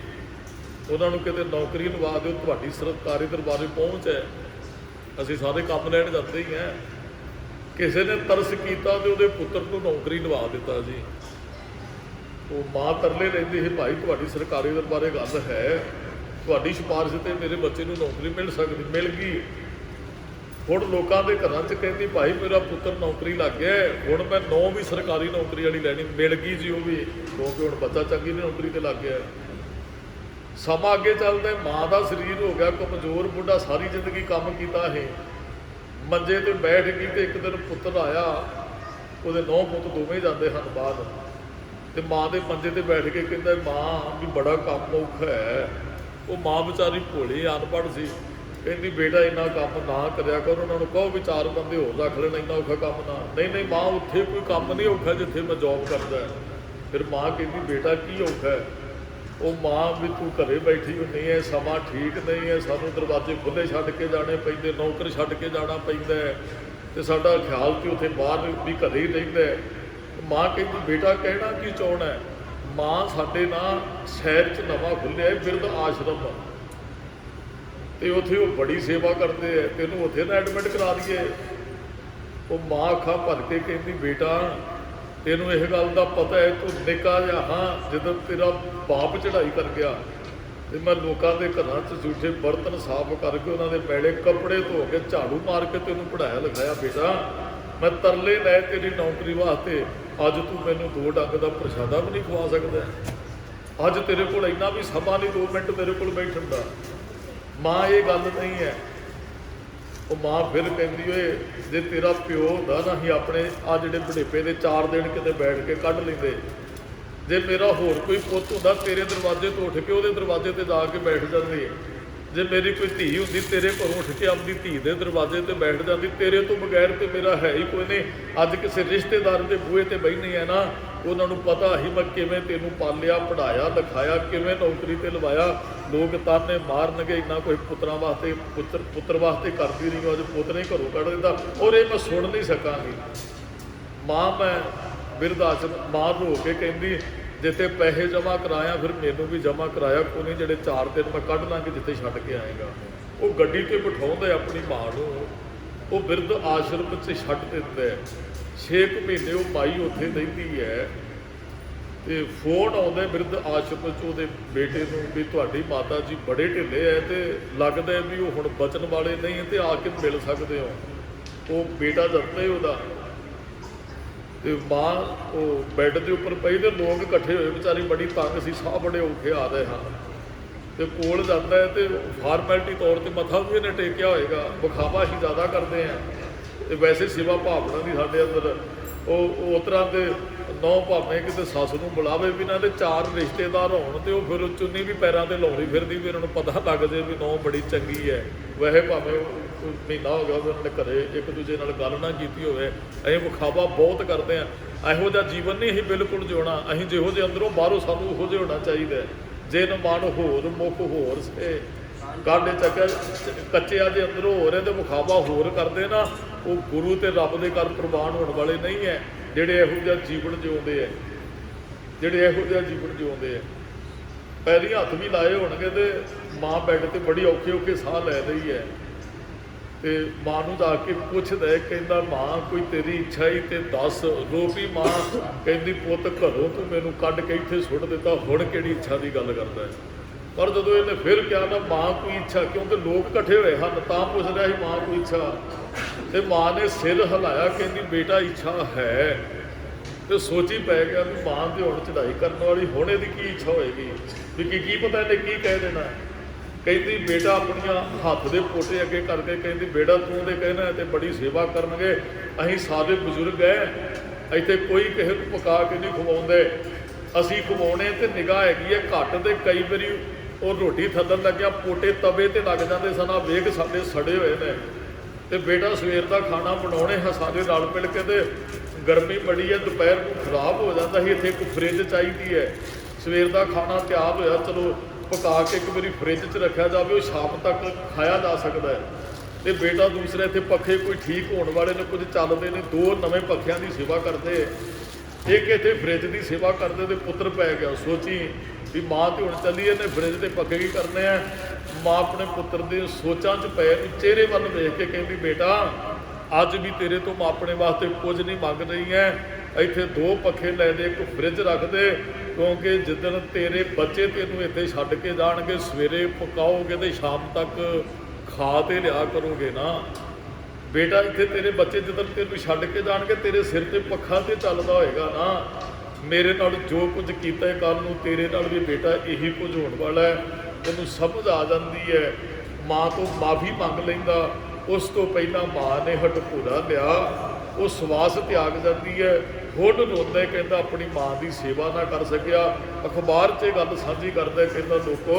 ਉਹਨਾਂ ਨੂੰ ਕਿਤੇ ਨੌਕਰੀ ਲਵਾ ਦਿਓ, ਤੁਹਾਡੀ ਸਰਕਾਰੀ ਦਰਬਾਰੇ ਪਹੁੰਚ ਹੈ, ਅਸੀਂ ਸਾਰੇ ਕੰਮ ਲੈਣ ਜਾਂਦੇ ਹੀ ਹਾਂ। ਕਿਸੇ ਨੇ ਤਰਸ ਕੀਤਾ ਤੇ ਉਹਦੇ ਪੁੱਤਰ ਨੂੰ ਨੌਕਰੀ ਲਵਾ ਦਿੱਤਾ ਜੀ। ਉਹ ਮਾਂ ਤਰਲੇ ਲੈਂਦੀ ਸੀ, ਭਾਈ ਤੁਹਾਡੀ ਸਰਕਾਰੀ ਦਰਬਾਰੇ ਗੱਲ ਹੈ, ਤੁਹਾਡੀ ਸਿਫਾਰਿਸ਼ ਤੇ ਮੇਰੇ ਬੱਚੇ ਨੂੰ ਨੌਕਰੀ ਮਿਲ ਸਕਦੀ, ਮਿਲ ਗਈ। ਹੁਣ ਲੋਕਾਂ ਦੇ ਘਰਾਂ 'ਚ ਕਹਿੰਦੀ ਭਾਈ ਮੇਰਾ ਪੁੱਤਰ ਨੌਕਰੀ ਲੱਗ ਗਿਆ, ਹੁਣ ਮੈਂ 9 ਵੀ ਸਰਕਾਰੀ ਨੌਕਰੀ ਵਾਲੀ ਲੈਣੀ, ਮਿਲ ਗਈ ਜੀ ਉਹ ਵੀ, ਕਿਉਂਕਿ ਹੁਣ ਬੱਚਾ ਚੰਗੀ ਨੌਕਰੀ ਤੇ ਲੱਗ ਗਿਆ। ਸਮਾਂ ਅੱਗੇ ਚੱਲਦਾ, ਮਾਂ ਦਾ ਸਰੀਰ ਹੋ ਗਿਆ ਕਮਜ਼ੋਰ, ਬੁੱਢਾ ਸਾਰੀ ਜ਼ਿੰਦਗੀ ਕੰਮ ਕੀਤਾ ਇਹ, ਮੰਜੇ ਤੇ ਬੈਠ ਗਈ ਤੇ ਇੱਕ ਦਿਨ ਪੁੱਤਰ ਆਇਆ, ਉਹਦੇ 9 ਪੁੱਤ ਦੋਵੇਂ ਜਾਂਦੇ ਹਨ ਬਾਹਰ, ਤੇ ਮਾਂ ਦੇ ਮੰਜੇ ਤੇ ਬੈਠ ਕੇ ਕਹਿੰਦਾ ਮਾਂ ਵੀ ਬੜਾ ਕੰਮ ਔਖਾ ਹੈ। ਉਹ ਮਾਂ ਵਿਚਾਰੀ ਭੋਲੀ ਅਨਪੜ੍ਹ ਸੀ, ਕਹਿੰਦੀ ਬੇਟਾ ਇੰਨਾ ਕੰਮ ਨਾ ਕਰਿਆ ਕਰ, ਉਹਨਾਂ ਨੂੰ ਕਹੋ ਵੀ 4 ਬੰਦੇ ਹੋਰ ਰੱਖ ਲੈਣ, ਇੰਨਾ ਔਖਾ ਕੰਮ ਨਾ। ਨਹੀਂ ਨਹੀਂ ਮਾਂ, ਉੱਥੇ ਕੋਈ ਕੰਮ ਨਹੀਂ ਔਖਾ ਜਿੱਥੇ ਮੈਂ ਜੌਬ ਕਰਦਾ। ਫਿਰ ਮਾਂ ਕਹਿੰਦੀ ਬੇਟਾ ਕੀ ਔਖਾ ਹੈ? ਉਹ ਮਾਂ ਵੀ ਤੂੰ ਘਰੇ ਬੈਠੀ ਹੁੰਦੀ ਹੈ, ਸਮਾਂ ਠੀਕ ਨਹੀਂ ਹੈ, ਸਾਨੂੰ ਦਰਵਾਜ਼ੇ ਖੁੱਲ੍ਹੇ ਛੱਡ ਕੇ ਜਾਣੇ ਪੈਂਦੇ, ਨੌਕਰ ਛੱਡ ਕੇ ਜਾਣਾ ਪੈਂਦਾ ਹੈ, ਤੇ ਸਾਡਾ ਖਿਆਲ ਕਿ ਉੱਥੇ ਬਾਹਰ ਵੀ ਘਰੇ ਹੀ ਰਹਿੰਦਾ ਹੈ। ਮਾਂ ਕਹਿੰਦੀ ਬੇਟਾ ਕਹਿਣਾ ਕੀ ਚਾਹੁੰਦਾ ਹੈ? ਮਾਂ ਸਾਡੇ ਨਾਲ ਸ਼ਹਿਰ 'ਚ ਨਵਾਂ ਖੁੱਲ੍ਹਿਆ ਬਿਰਧ ਆਸ਼ਰਮ, ਤੇ ਉੱਥੇ ਉਹ ਬੜੀ ਸੇਵਾ ਕਰਦੇ ਹੈ, ਤੈਨੂੰ ਉੱਥੇ ਨਾ ਐਡਮਿਟ ਕਰਾ ਦਈਏ। ਉਹ ਮਾਂ ਅੱਖਾਂ ਭਰ ਕੇ ਕਹਿੰਦੀ ਬੇਟਾ ਤੈਨੂੰ ਇਹ ਗੱਲ ਦਾ ਪਤਾ ਹੈ, ਤੂੰ ਨਿੱਕਾ ਜਿਹਾ ਹਾਂ, ਜਦੋਂ ਤੇਰਾ ਬਾਪ ਚੜ੍ਹਾਈ ਕਰ ਗਿਆ ਤੇ ਮੈਂ ਲੋਕਾਂ ਦੇ ਘਰਾਂ 'ਚ ਝੂਠੇ ਬਰਤਨ ਸਾਫ਼ ਕਰਕੇ, ਉਹਨਾਂ ਦੇ ਮੈਲੇ ਕੱਪੜੇ ਧੋ ਕੇ, ਝਾੜੂ ਮਾਰ ਕੇ ਤੈਨੂੰ ਪੜ੍ਹਾਇਆ ਲਿਖਾਇਆ। ਬੇਟਾ ਮੈਂ ਤਰਲੇ ਲੈ ਤੇਰੀ ਨੌਕਰੀ ਵਾਸਤੇ, ਅੱਜ ਤੂੰ ਮੈਨੂੰ 2 ਡੰਗ ਦਾ ਪ੍ਰਸ਼ਾਦਾ ਵੀ ਨਹੀਂ ਖਵਾ ਸਕਦਾ, ਅੱਜ ਤੇਰੇ ਕੋਲ ਇੰਨਾ ਵੀ ਸਮਾਂ ਨਹੀਂ 2 ਮਿੰਟ ਮੇਰੇ ਕੋਲ ਬੈਠਣ ਦਾ। ਮਾਂ ਇਹ ਗੱਲ ਨਹੀਂ ਹੈ। ਉਹ ਮਾਂ ਫਿਰ ਕਹਿੰਦੀ ਓਏ ਜੇ ਤੇਰਾ ਪਿਓ ਹੁੰਦਾ ਨਾ, ਅਸੀਂ ਆਪਣੇ ਆ ਜਿਹੜੇ ਬੁਢੇਪੇ ਦੇ 4 ਦਿਨ ਕਿਤੇ ਬੈਠ ਕੇ ਕੱਢ ਲੈਂਦੇ। ਜੇ ਮੇਰਾ ਹੋਰ ਕੋਈ ਪੁੱਤ ਹੁੰਦਾ, ਤੇਰੇ ਦਰਵਾਜ਼ੇ ਤੋਂ ਉੱਠ ਕੇ ਉਹਦੇ ਦਰਵਾਜ਼ੇ ਤੇ ਜਾ ਕੇ ਬੈਠ ਜਾਂਦੀ। ਜੇ ਮੇਰੀ ਕੋਈ ਧੀ ਹੁੰਦੀ, ਤੇਰੇ ਘਰੋਂ ਉੱਠ ਕੇ ਆਪਣੀ ਧੀ ਦੇ ਦਰਵਾਜ਼ੇ ਤੇ ਬੈਠ ਜਾਂਦੀ। ਤੇਰੇ ਤੋਂ ਬਗੈਰ ਤੇ ਮੇਰਾ ਹੈ ਹੀ ਕੋਈ ਨਹੀਂ। ਅੱਜ ਕਿਸੇ ਰਿਸ਼ਤੇਦਾਰ ਦੇ ਬੂਹੇ ਤੇ ਬੈਠੀ ਹੈ ਨਾ, ਉਹਨਾਂ ਨੂੰ ਪਤਾ ਹੀ ਮੈਂ ਕਿਵੇਂ ਤੈਨੂੰ ਪਾਲਿਆ, ਪੜ੍ਹਾਇਆ, ਲਿਖਾਇਆ, ਕਿਵੇਂ ਨੌਕਰੀ ਤੇ ਲਵਾਇਆ। ਲੋਕ ਤਾਨੇ ਮਾਰਨਗੇ, ਇੰਨਾ ਕੋਈ ਪੁੱਤਰਾਂ ਵਾਸਤੇ ਪੁੱਤਰ ਵਾਸਤੇ ਕਰਦੀ ਨਹੀਂ, ਅੱਜ ਪੁੱਤ ਨੇ ਘਰੋਂ ਕੱਢ ਦਿੰਦਾ, ਔਰ ਇਹ ਮੈਂ ਸੁਣ ਨਹੀਂ ਸਕਾਂਗੀ। ਮਾਂ ਮੈਂ ਬਿਰਧ ਆਸ਼ਰਮ, ਮਾਂ ਰੋ ਕੇ ਕਹਿੰਦੀ ਜਿੱਥੇ ਪੈਸੇ ਜਮ੍ਹਾਂ ਕਰਾਇਆ ਫਿਰ ਮੈਨੂੰ ਵੀ ਜਮ੍ਹਾਂ ਕਰਾਇਆ ਕੋਈ ਨਹੀਂ, ਜਿਹੜੇ 4 ਦਿਨ ਮੈਂ ਕੱਢ ਲਾਂਗੇ ਜਿੱਥੇ ਛੱਡ ਕੇ ਆਏਗਾ। ਉਹ ਗੱਡੀ 'ਤੇ ਬਿਠਾਉਂਦਾ ਆਪਣੀ ਮਾਂ ਨੂੰ, ਉਹ ਬਿਰਧ ਆਸ਼ਰਮ 'ਚ ਛੱਡ ਦਿੰਦਾ। 6 ਮਹੀਨੇ ਉਹ ਮਾਈ ਉੱਥੇ ਰਹਿੰਦੀ ਹੈ, ਤੇ ਫੋਨ ਆਉਂਦਾ ਬਿਰਧ ਆਸ਼ਰਮ 'ਚ ਉਹਦੇ ਬੇਟੇ ਨੂੰ ਵੀ ਤੁਹਾਡੀ ਮਾਤਾ ਜੀ ਬੜੇ ਢਿੱਲੇ ਹੈ, ਤੇ ਲੱਗਦਾ ਵੀ ਉਹ ਹੁਣ ਬਚਣ ਵਾਲੇ ਨਹੀਂ, ਤੇ ਆ ਕੇ ਮਿਲ ਸਕਦੇ ਹੋ। ਉਹ ਬੇਟਾ ਜਾਂਦਾ ਹੀ ਉਹਦਾ, ਤੇ ਮਾਂ ਉਹ ਬੈੱਡ ਦੇ ਉੱਪਰ ਪਈ, ਤੇ ਲੋਕ ਇਕੱਠੇ ਹੋਏ, ਵਿਚਾਰੀ ਬੜੀ ਤੰਗ ਸੀ, ਸਾਹ ਬੜੇ ਔਖੇ ਆ ਰਹੇ ਹਨ, ਤੇ ਕੋਲ ਜਾਂਦਾ ਹੈ, ਤੇ ਫਾਰਮੈਲਿਟੀ ਤੌਰ ਤੇ ਮੱਥਾ ਵੀ ਇਹਨੇ ਟੇਕਿਆ ਹੋਏਗਾ। ਵਿਖਾਵਾ ਅਸੀਂ ਜ਼ਿਆਦਾ ਕਰਦੇ ਹਾਂ, ਤੇ ਵੈਸੇ ਸੇਵਾ ਭਾਵਨਾ ਦੀ ਸਾਡੇ ਅੰਦਰ ਉਹ ਉਸ ਤਰ੍ਹਾਂ ਦੇ 9 ਭਾਵੇਂ ਕਿਤੇ ਸੱਸ ਨੂੰ ਬੁਲਾਵੇ ਵੀ ਨਾ, ਤੇ 4 ਰਿਸ਼ਤੇਦਾਰ ਹੋਣ, ਤੇ ਉਹ ਫਿਰ ਚੁੰਨੀ ਵੀ ਪੈਰਾਂ ਤੇ ਲਾਉਣੀ ਫਿਰਦੀ ਵੀ ਇਹਨਾਂ ਨੂੰ ਪਤਾ ਲੱਗ ਜੇ ਵੀ 9 ਬੜੀ ਚੰਗੀ ਹੈ। ਵੈਸੇ ਭਾਵੇਂ ਕੋਈ ਮਹੀਨਾ ਹੋ ਗਿਆ ਉਹਨਾਂ ਨੇ ਘਰੇ ਇੱਕ ਦੂਜੇ ਨਾਲ ਗੱਲ ਨਾ ਕੀਤੀ ਹੋਵੇ, ਅਸੀਂ ਵਿਖਾਵਾ ਬਹੁਤ ਕਰਦੇ ਹਾਂ। ਇਹੋ ਜਿਹਾ ਜੀਵਨ ਨਹੀਂ ਅਸੀਂ ਬਿਲਕੁਲ ਜਿਉਣਾ। ਅਸੀਂ ਜਿਹੋ ਜਿਹੇ ਅੰਦਰੋਂ ਬਾਹਰੋਂ ਸਾਨੂੰ ਉਹੋ ਜਿਹਾ ਹੋਣਾ ਚਾਹੀਦਾ। ਜੇ ਨ ਮਨ ਹੋਰ ਮੁੱਖ ਹੋਰ ਸੇ ਕਾਂਡੇ ਚੱਕਰ ਕੱਚਿਆਂ ਦੇ ਅੰਦਰੋਂ ਹੋ ਰਹੇ, ਤੇ ਵਿਖਾਵਾ ਹੋਰ ਕਰਦੇ ਨਾ, ਉਹ ਗੁਰੂ ਤੇ ਰੱਬ ਦੇ ਘਰ ਪ੍ਰਵਾਨ ਹੋਣ ਵਾਲੇ ਨਹੀਂ ਹੈ। ਜਿਹੜੇ ਇਹੋ ਜਿਹਾ ਜੀਵਨ ਜਿਉਂਦੇ ਹੈ, ਜਿਹੜੇ ਇਹੋ ਜਿਹਾ ਜੀਵਨ ਜਿਉਂਦੇ ਹੈ। ਪੈਰੀਂ ਹੱਥ ਵੀ ਲਾਏ ਹੋਣਗੇ, ਤੇ ਮਾਂ ਬੈੱਡ ਤੇ ਬੜੀ ਔਖੇ ਔਖੇ ਸਾਹ ਲੈ ਰਹੀ ਹੈ, ਤੇ ਮਾਂ ਨੂੰ ਜਾ ਕੇ ਪੁੱਛਦਾ, ਕਹਿੰਦਾ ਮਾਂ ਕੋਈ ਤੇਰੀ ਇੱਛਾ ਹੀ ਤੇ ਦੱਸ। ਰੋਪੀ ਮਾਂ ਕਹਿੰਦੀ ਪੁੱਤ ਘਰੋਂ ਤੂੰ ਮੈਨੂੰ ਕੱਢ ਕੇ ਇੱਥੇ ਸੁੱਟ ਦਿੱਤਾ, ਹੁਣ ਕਿਹੜੀ ਇੱਛਾ ਦੀ ਗੱਲ ਕਰਦਾ ਹੈ? ਪਰ ਜਦੋਂ ਇਹਨੇ ਫਿਰ ਕਿਹਾ ਨਾ ਮਾਂ ਕੋਈ ਇੱਛਾ, ਕਿਉਂਕਿ ਲੋਕ ਇਕੱਠੇ ਹੋਏ ਹਨ, ਤਾਂ ਪੁੱਛ ਰਿਹਾ ਸੀ ਮਾਂ ਕੋਈ ਇੱਛਾ, ਤੇ ਮਾਂ ਨੇ ਸਿਰ ਹਿਲਾਇਆ, ਕਹਿੰਦੀ ਬੇਟਾ ਇੱਛਾ ਹੈ। ਤੇ ਸੋਚੀ ਪੈ ਗਿਆ ਵੀ ਮਾਂ ਤੇ ਹੁਣ ਚੜ੍ਹਾਈ ਕਰਨ ਵਾਲੀ, ਹੁਣ ਇਹਦੀ ਕੀ ਇੱਛਾ ਹੋਏਗੀ, ਵੀ ਕੀ ਪਤਾ ਇਹਨੇ ਕੀ ਕਹਿ ਦੇਣਾ। ਕਹਿੰਦੀ ਬੇਟਾ ਆਪਣੀਆਂ ਹੱਥ ਦੇ ਪੋਟੇ ਅੱਗੇ ਕਰਕੇ ਕਹਿੰਦੀ ਬੇਟਾ ਤੂੰ ਦੇ ਕਹਿਣਾ ਤੇ ਬੜੀ ਸੇਵਾ ਕਰਨਗੇ, ਅਸੀਂ ਸਾਰੇ ਬਜ਼ੁਰਗ ਹੈ, ਇੱਥੇ ਕੋਈ ਕਿਸੇ ਨੂੰ ਪਕਾ ਕੇ ਨਹੀਂ ਖਵਾਉਂਦੇ, ਅਸੀਂ ਖਵਾਉਣੇ ਤੇ ਨਿਗਾਹ ਹੈਗੀ ਹੈ ਘੱਟ। ਤੇ ਕਈ ਵਾਰੀ ਉਹ ਰੋਟੀ ਥੱਲਣ ਲੱਗਿਆ ਪੋਟੇ ਤਵੇ ਤੇ ਲੱਗ ਜਾਂਦੇ ਸਨ, ਵੇਖ ਸਾਡੇ ਸੜੇ ਹੋਏ ਨੇ, ਤੇ ਬੇਟਾ ਸਵੇਰ ਦਾ ਖਾਣਾ ਬਣਾਉਣੇ ਹਾਂ ਸਾਰੇ ਰਲ ਮਿਲ ਕੇ, ਤੇ ਗਰਮੀ ਬੜੀ ਹੈ, ਦੁਪਹਿਰ ਨੂੰ ਖਰਾਬ ਹੋ ਜਾਂਦਾ ਸੀ। ਇੱਥੇ ਇੱਕ ਫਰਿੱਜ ਚਾਹੀਦੀ ਹੈ, ਸਵੇਰ ਦਾ ਖਾਣਾ ਤਿਆਰ ਹੋਇਆ, ਚਲੋ ਪਕਾ ਕੇ ਇੱਕ ਵਾਰੀ ਫਰਿੱਜ 'ਚ ਰੱਖਿਆ ਜਾਵੇ, ਉਹ ਸ਼ਾਮ ਤੱਕ ਖਾਇਆ ਜਾ ਸਕਦਾ ਹੈ। ਤੇ ਬੇਟਾ ਦੂਸਰਾ ਇੱਥੇ ਪੱਖੇ ਕੋਈ ਠੀਕ ਹੋਣ ਵਾਲੇ ਨੇ, ਕੁਝ ਚੱਲਦੇ ਨੇ, 2 ਨਵੇਂ ਪੱਖਿਆਂ ਦੀ ਸੇਵਾ ਕਰਦੇ, ਇੱਕ ਇੱਥੇ ਫਰਿੱਜ ਦੀ ਸੇਵਾ ਕਰਦੇ, ਤੇ ਪੁੱਤਰ ਪੈ ਗਿਆ। ਸੋਚੀ ਵੀ ਮਾਂ ਤੇ ਹੁਣ ਚੱਲੀ ਇਹਨੇ ਫਰਿੱਜ ਦੇ ਪੱਖੇ ਕੀ ਕਰਨੇ ਆ। ਮਾਂ ਆਪਣੇ ਪੁੱਤਰ ਦੇ ਸੋਚਾਂ 'ਚ ਪੈ ਚਿਹਰੇ ਵੱਲ ਵੇਖ ਕੇ ਕਹਿੰਦੀ, ਬੇਟਾ ਅੱਜ ਵੀ ਤੇਰੇ ਤੋਂ ਮੈਂ ਆਪਣੇ ਵਾਸਤੇ ਕੁਝ ਨਹੀਂ ਮੰਗ ਰਹੀ ਐ, ਇੱਥੇ 2 ਪੱਖੇ ਲੈ ਦੇ, ਇੱਕ ਫਰਿੱਜ ਰੱਖ ਦੇ, ਕਿਉਂਕਿ ਜਿੱਦਣ ਤੇਰੇ ਬੱਚੇ ਤੈਨੂੰ ਇੱਥੇ ਛੱਡ ਕੇ ਜਾਣਗੇ, ਸਵੇਰੇ ਪਕਾਓਗੇ ਤੇ ਸ਼ਾਮ ਤੱਕ ਖਾ ਤੇ ਲਿਆ ਕਰੋਗੇ ਨਾ। ਬੇਟਾ ਇੱਥੇ ਤੇਰੇ ਬੱਚੇ ਜਦੋਂ ਤੈਨੂੰ ਛੱਡ ਕੇ ਜਾਣਗੇ, ਤੇਰੇ ਸਿਰ ਤੇ ਪੱਖਾ ਤੇ ਚੱਲਦਾ ਹੋਏਗਾ ਨਾ। ਮੇਰੇ ਨਾਲ ਜੋ ਕੁਝ ਕੀਤਾ ਹੈ, ਕੱਲ੍ਹ ਨੂੰ ਤੇਰੇ ਨਾਲ ਵੀ ਬੇਟਾ ਇਹੀ ਕੁਝ ਹੋਣ ਵਾਲਾ ਹੈ। ਤੈਨੂੰ ਸਮਝ ਆ ਜਾਂਦੀ ਹੈ, ਮਾਂ ਤੋਂ ਮਾਫੀ ਮੰਗ ਲੈਂਦਾ। ਉਸ ਤੋਂ ਪਹਿਲਾਂ ਮਾਂ ਨੇ ਹਟਕੂਰਾ ਲਿਆ, ਉਹ ਸਵਾਸ ਤਿਆਗ ਜਾਂਦੀ ਹੈ। ਹੁਣ ਰੋਂਦਾ, ਕਹਿੰਦਾ ਆਪਣੀ ਮਾਂ ਦੀ ਸੇਵਾ ਨਾ ਕਰ ਸਕਿਆ। ਅਖਬਾਰ 'ਚ ਇਹ ਗੱਲ ਸਾਂਝੀ ਕਰਦਾ, ਕਹਿੰਦਾ ਲੋਕੋ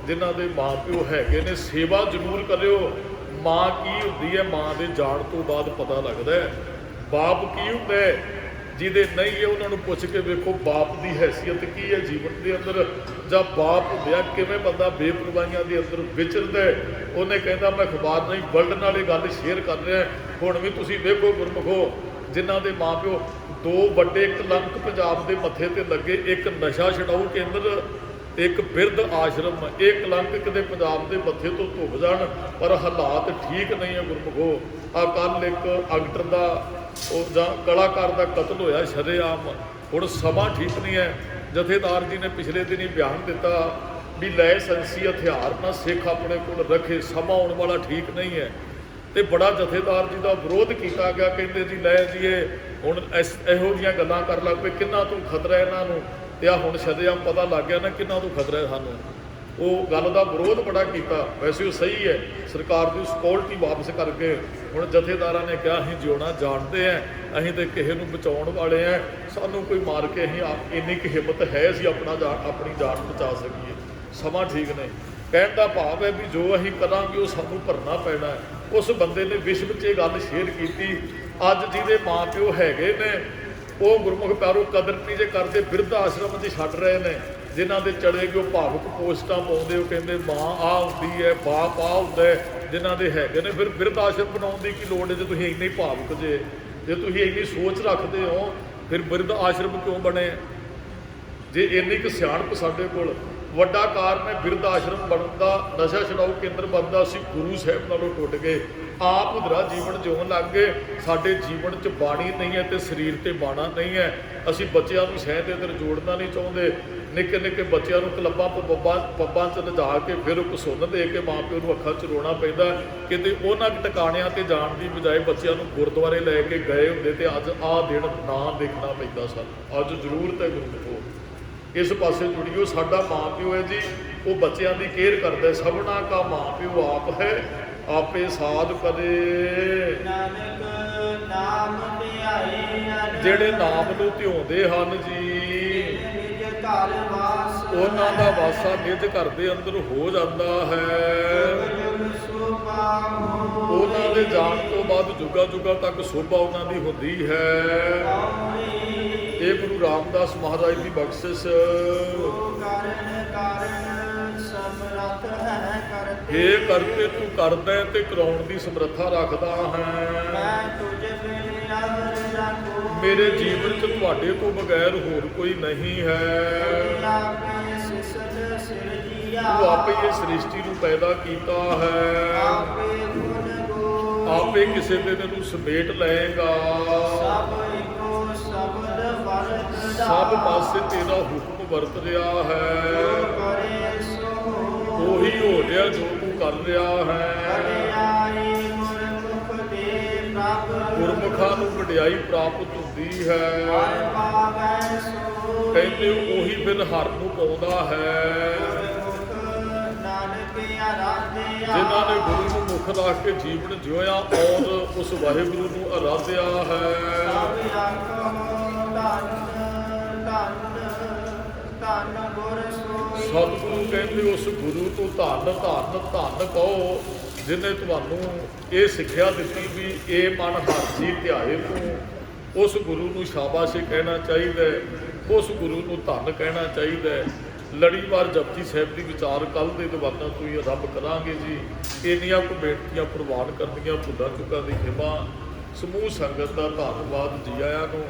ਜਿਨ੍ਹਾਂ ਦੇ ਮਾਂ ਪਿਓ ਹੈਗੇ ਨੇ, ਸੇਵਾ ਜ਼ਰੂਰ ਕਰਿਓ। ਮਾਂ ਕੀ ਹੁੰਦੀ ਹੈ, ਮਾਂ ਦੇ ਜਾਣ ਤੋਂ ਬਾਅਦ ਪਤਾ ਲੱਗਦਾ ਹੈ। ਬਾਪ ਕੀ ਹੁੰਦਾ ਹੈ, ਜਿਹਦੇ ਨਹੀਂ ਹੈ ਉਹਨਾਂ ਨੂੰ ਪੁੱਛ ਕੇ ਵੇਖੋ ਬਾਪ ਦੀ ਹੈਸੀਅਤ ਕੀ ਹੈ ਜੀਵਨ ਦੇ ਅੰਦਰ। ਜਾਂ ਬਾਪ ਹੁੰਦਿਆ ਕਿਵੇਂ ਬੰਦਾ ਬੇਪਰਵਾਹੀਆਂ ਦੇ ਅੰਦਰ ਵਿਚਰਦਾ। ਉਹਨੇ ਕਹਿੰਦਾ ਮੈਂ ਅਖਬਾਰ ਨਹੀਂ ਵਰਲਡ ਨਾਲ ਇਹ ਗੱਲ ਸ਼ੇਅਰ ਕਰ ਰਿਹਾ। ਹੁਣ ਵੀ ਤੁਸੀਂ ਵੇਖੋ ਗੁਰਮੁਖੋ, ਜਿਨ੍ਹਾਂ ਦੇ ਮਾਂ ਪਿਓ 2 ਵੱਡੇ ਕਲੰਕ ਪੰਜਾਬ ਦੇ ਮੱਥੇ ਤੇ ਲੱਗੇ, ਇੱਕ ਨਸ਼ਾ ਛਡਾਊ ਕੇਂਦਰ, ਇੱਕ ਬਿਰਧ ਆਸ਼ਰਮ। ਇਹ ਕਲੰਕ ਕਿਤੇ ਪੰਜਾਬ ਦੇ ਮੱਥੇ ਤੋਂ ਧੁੱਪ ਜਾਣ, ਪਰ ਹਾਲਾਤ ਠੀਕ ਨਹੀਂ ਹੈ ਗੁਰਮੁਖੋ। ਆ ਕੱਲ੍ਹ ਇੱਕ ਐਕਟਰ ਦਾ ਉਹ ਜਾਂ ਕਲਾਕਾਰ ਦਾ ਕਤਲ ਹੋਇਆ ਸ਼ਰੇਆਮ। ਹੁਣ ਸਮਾਂ ਠੀਕ ਨਹੀਂ ਹੈ। ਜਥੇਦਾਰ ਜੀ ਨੇ ਪਿਛਲੇ ਦਿਨੀ ਬਿਆਨ ਦਿੱਤਾ ਵੀ ਲਾਇਸੈਂਸੀ ਹਥਿਆਰ ਨਾ ਸਿੱਖ ਆਪਣੇ ਕੋਲ ਰੱਖੇ, ਸਮਾਂ ਆਉਣ ਵਾਲਾ ਠੀਕ ਨਹੀਂ ਹੈ। ਤੇ ਬੜਾ ਜਥੇਦਾਰ ਜੀ ਦਾ ਵਿਰੋਧ ਕੀਤਾ ਗਿਆ, ਕਹਿੰਦੇ ਜੀ ਲੈ ਜੀ ਇਹ ਹੁਣ ਇਹੋ ਜਿਹੀਆਂ ਗੱਲਾਂ ਕਰ ਲੱਗ ਪਏ, ਕਿੰਨਾ ਤੋਂ ਖਤਰਾ ਇਹਨਾਂ ਨੂੰ। ਤੇ ਆ ਹੁਣ ਸ਼ਰੇਆਮ ਪਤਾ ਲੱਗ ਗਿਆ ਨਾ ਕਿੰਨਾ ਤੋਂ ਖਤਰਾ ਹੈ ਸਾਨੂੰ। ਉਹ ਗੱਲ ਦਾ ਵਿਰੋਧ ਬੜਾ ਕੀਤਾ। ਵੈਸੇ ਉਹ ਸਹੀ ਹੈ, ਸਰਕਾਰ ਦੀ ਸਿਕਿਉਰਿਟੀ ਵਾਪਸ ਕਰਕੇ। ਹੁਣ ਜਥੇਦਾਰਾਂ ਨੇ ਕਿਹਾ ਅਸੀਂ ਜਿਉਣਾ ਜਾਣਦੇ ਹਾਂ, ਅਸੀਂ ਤੇ ਕਿਸੇ ਨੂੰ ਬਚਾਉਣ ਵਾਲੇ ਹਾਂ, ਸਾਨੂੰ ਕੋਈ ਮਾਰ ਕੇ ਅਸੀਂ ਇੰਨੀ ਕੁ ਹਿੰਮਤ ਹੈ ਅਸੀਂ ਆਪਣੀ ਜਾਨ ਬਚਾ ਸਕੀਏ। ਸਮਾਂ ਠੀਕ ਨਹੀਂ। ਕਹਿਣ ਦਾ ਭਾਵ ਹੈ ਵੀ ਜੋ ਅਸੀਂ ਕਰਾਂਗੇ ਉਹ ਸਾਨੂੰ ਭਰਨਾ ਪੈਣਾ ਹੈ। ਉਸ ਬੰਦੇ ਨੇ ਵਿਸ਼ਵ 'ਚ ਇਹ ਗੱਲ ਸ਼ੇਅਰ ਕੀਤੀ। ਅੱਜ ਜਿਹਦੇ ਮਾਂ ਪਿਓ ਹੈਗੇ ਨੇ, ਉਹ ਗੁਰਮੁਖ ਪਿਆਰੋ ਕਦਰ ਨਹੀਂ ਜੇ ਕਰਦੇ, ਬਿਰਧ ਆਸ਼ਰਮ 'ਚ ਛੱਡ ਰਹੇ ਨੇ। ਜਿਨ੍ਹਾਂ ਦੇ ਚਲੇ ਗਏ ਉਹ ਭਾਵੁਕ ਪੋਸਟਾਂ ਪਾਉਂਦੇ, ਉਹ ਕਹਿੰਦੇ ਮਾਂ ਆਹ ਹੁੰਦੀ ਹੈ, ਬਾਪ ਆਹ ਹੁੰਦਾ ਹੈ। ਜਿਨ੍ਹਾਂ ਦੇ ਹੈਗੇ ਨੇ, ਫਿਰ ਬਿਰਧ ਆਸ਼ਰਮ ਬਣਾਉਣ ਦੀ ਕੀ ਲੋੜ ਹੈ? ਜੇ ਤੁਸੀਂ ਇੰਨੇ ਭਾਵੁਕ ਜੇ ਤੁਸੀਂ ਇੰਨੀ ਸੋਚ ਰੱਖਦੇ ਹੋ, ਫਿਰ ਬਿਰਧ ਆਸ਼ਰਮ ਕਿਉਂ ਬਣੇ? ਜੇ ਇੰਨੀ ਕੁ ਸਿਆਣਪ ਸਾਡੇ ਕੋਲ। ਵੱਡਾ ਕਾਰਨ ਹੈ ਬਿਰਧ ਆਸ਼ਰਮ ਬਣਨ ਦਾ, ਨਸ਼ਾ ਛਡਾਊ ਕੇਂਦਰ ਬਣਦਾ। ਅਸੀਂ ਗੁਰੂ ਸਾਹਿਬ ਨਾਲੋਂ ਟੁੱਟ ਗਏ, ਆਪ ਉਧਰਾ ਜੀਵਨ ਜਿਉਣ ਲੱਗ ਗਏ। ਸਾਡੇ ਜੀਵਨ 'ਚ ਬਾਣੀ ਨਹੀਂ ਹੈ ਤੇ ਸਰੀਰ ਤੇ ਬਾਣਾ ਨਹੀਂ ਹੈ। ਅਸੀਂ ਬੱਚਿਆਂ ਨੂੰ ਸ਼ਹਿਰ ਦੇ ਅੰਦਰ ਜੋੜਨਾ ਨਹੀਂ ਚਾਹੁੰਦੇ। ਨਿੱਕੇ ਨਿੱਕੇ ਬੱਚਿਆਂ ਨੂੰ ਕਲੱਬਾਂ ਪੱਬਾਂ 'ਚ ਲਿਜਾ ਕੇ ਫਿਰ ਉਹ ਸੁੰਨ ਦੇ ਕੇ ਮਾਂ ਪਿਓ ਨੂੰ ਅੱਖਾਂ 'ਚ ਰੋਣਾ ਪੈਂਦਾ। ਕਿਤੇ ਉਹਨਾਂ ਟਿਕਾਣਿਆਂ ਤੇ ਜਾਣ ਦੀ ਬਜਾਏ ਬੱਚਿਆਂ ਨੂੰ ਗੁਰਦੁਆਰੇ ਲੈ ਕੇ ਗਏ ਹੁੰਦੇ ਤੇ ਅੱਜ ਆਹ ਦਿਨ ਨਾ ਦੇਖਣਾ ਪੈਂਦਾ ਸਾਨੂੰ। ਅੱਜ ਜ਼ਰੂਰਤ ਹੈ ਗੁਰੂ ਇਸ ਪਾਸੇ ਜੁੜੀਓ। ਸਾਡਾ ਮਾਂ ਪਿਓ ਹੈ ਜੀ, ਉਹ ਬੱਚਿਆਂ ਦੀ ਕੇਅਰ ਕਰਦਾ। ਸਭਨਾ ਕਾ ਮਾਂ ਪਿਓ ਆਪ ਹੈ, ਆਪੇ ਸਾਧ ਕਦੇ। ਨਾਨਕ ਨਾਮ ਧਿਆਏ, ਜਿਹੜੇ ਨਾਮ ਨੂੰ ਧਿਆਉਂਦੇ ਹਨ ਜੀ, ਨਿਜ ਘਰ ਵਾਸ, ਉਹਨਾਂ ਦਾ ਵਾਸਾ ਨਿਜ ਘਰ ਦੇ ਅੰਦਰ ਹੋ ਜਾਂਦਾ ਹੈ। ਉਹਨਾਂ ਦੇ ਜਾਣ ਤੋਂ ਬਾਅਦ ਜੁਗਾ ਜੁਗਾ ਤੱਕ ਸੋਭਾ ਉਹਨਾਂ ਦੀ ਹੁੰਦੀ ਹੈ। ਇਹ ਗੁਰੂ ਰਾਮਦਾਸ ਮਹਾਰਾਜ ਦੀ ਬਖਸ਼ਿਸ਼। ਇਹ ਕਰਕੇ ਤੂੰ ਕਰਦਾ ਤੇ ਕਰਾਉਣ ਦੀ ਸਮਰੱਥਾ ਰੱਖਦਾ ਹੈ। ਮੇਰੇ ਜੀਵਨ 'ਚ ਤੁਹਾਡੇ ਤੋਂ ਬਗੈਰ ਹੋਰ ਕੋਈ ਨਹੀਂ ਹੈ। ਤੂੰ ਆਪੇ ਇਹ ਸ੍ਰਿਸ਼ਟੀ ਨੂੰ ਪੈਦਾ ਕੀਤਾ ਹੈ, ਆਪੇ ਕਿਸੇ ਦਿਨ ਨੂੰ ਸਮੇਟ ਲਏਗਾ। ਸਭ ਪਾਸੇ ਤੇਰਾ ਹੁਕਮ ਵਰਤ ਰਿਹਾ ਹੈ, ਉਹੀ ਹੋ ਰਿਹਾ ਜੋ ਤੂੰ ਕਰ ਰਿਹਾ ਹੈ। ਗੁਰਮੁਖਾਂ ਨੂੰ ਵਡਿਆਈ ਪ੍ਰਾਪਤ ਹੁੰਦੀ ਹੈ। ਕਹਿੰਦੇ ਉਹੀ ਫਿਰ ਹਰ ਨੂੰ ਪਾਉਂਦਾ ਹੈ। ਜਿਨ੍ਹਾਂ ਨੇ ਗੁਰੂ ਨੂੰ ਮੁੱਖ ਰੱਖ ਕੇ ਜੀਵਨ ਜਿਉਇਆ ਔਰ ਉਸ ਵਾਹਿਗੁਰੂ ਨੂੰ ਆਰਾਧਿਆ ਹੈ। ਸਤਿਗੁਰੂ ਕਹਿੰਦੇ ਉਸ ਗੁਰੂ ਤੋਂ ਧੰਨ ਧੰਨ ਧੰਨ ਕਹੋ ਜਿਹਨੇ ਤੁਹਾਨੂੰ ਇਹ ਸਿੱਖਿਆ ਦਿੱਤੀ ਵੀ ਇਹ ਮਨ ਹਰਜੀ ਧਿਆਏ ਤੋਂ ਉਸ ਗੁਰੂ ਨੂੰ ਸ਼ਾਬਾਸ਼ ਕਹਿਣਾ ਚਾਹੀਦਾ ਹੈ, ਉਸ ਗੁਰੂ ਨੂੰ ਧੰਨ ਕਹਿਣਾ ਚਾਹੀਦਾ ਹੈ। ਲੜੀਵਾਰ ਜਪਜੀ ਸਾਹਿਬ ਦੀ ਵਿਚਾਰ ਕੱਲ੍ਹ ਦੇ ਦੀਵਾਨਾਂ ਤੋਂ ਹੀ ਆਰੰਭ ਕਰਾਂਗੇ ਜੀ। ਇੰਨੀਆਂ ਕੁ ਬੇਨਤੀਆਂ ਪ੍ਰਵਾਨ ਕਰਨੀਆਂ, ਭੁੱਲਾਂ ਚੁੱਕਾਂ ਦੀ ਖਿਮਾ। ਸਮੂਹ ਸੰਗਤ ਦਾ ਧੰਨਵਾਦ ਜੀ ਆਇਆਂ ਨੂੰ।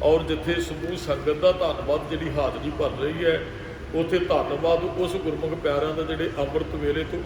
ਔਰ ਜਿੱਥੇ ਸਮੂਹ ਸੰਗਤ ਦਾ ਧੰਨਵਾਦ ਜਿਹੜੀ ਹਾਜ਼ਰੀ ਭਰ ਰਹੀ ਹੈ, ਉੱਥੇ ਧੰਨਵਾਦ ਉਸ ਗੁਰਮੁਖ ਪਿਆਰਿਆਂ ਦਾ ਜਿਹੜੇ ਅੰਮ੍ਰਿਤ ਵੇਲੇ ਤੋਂ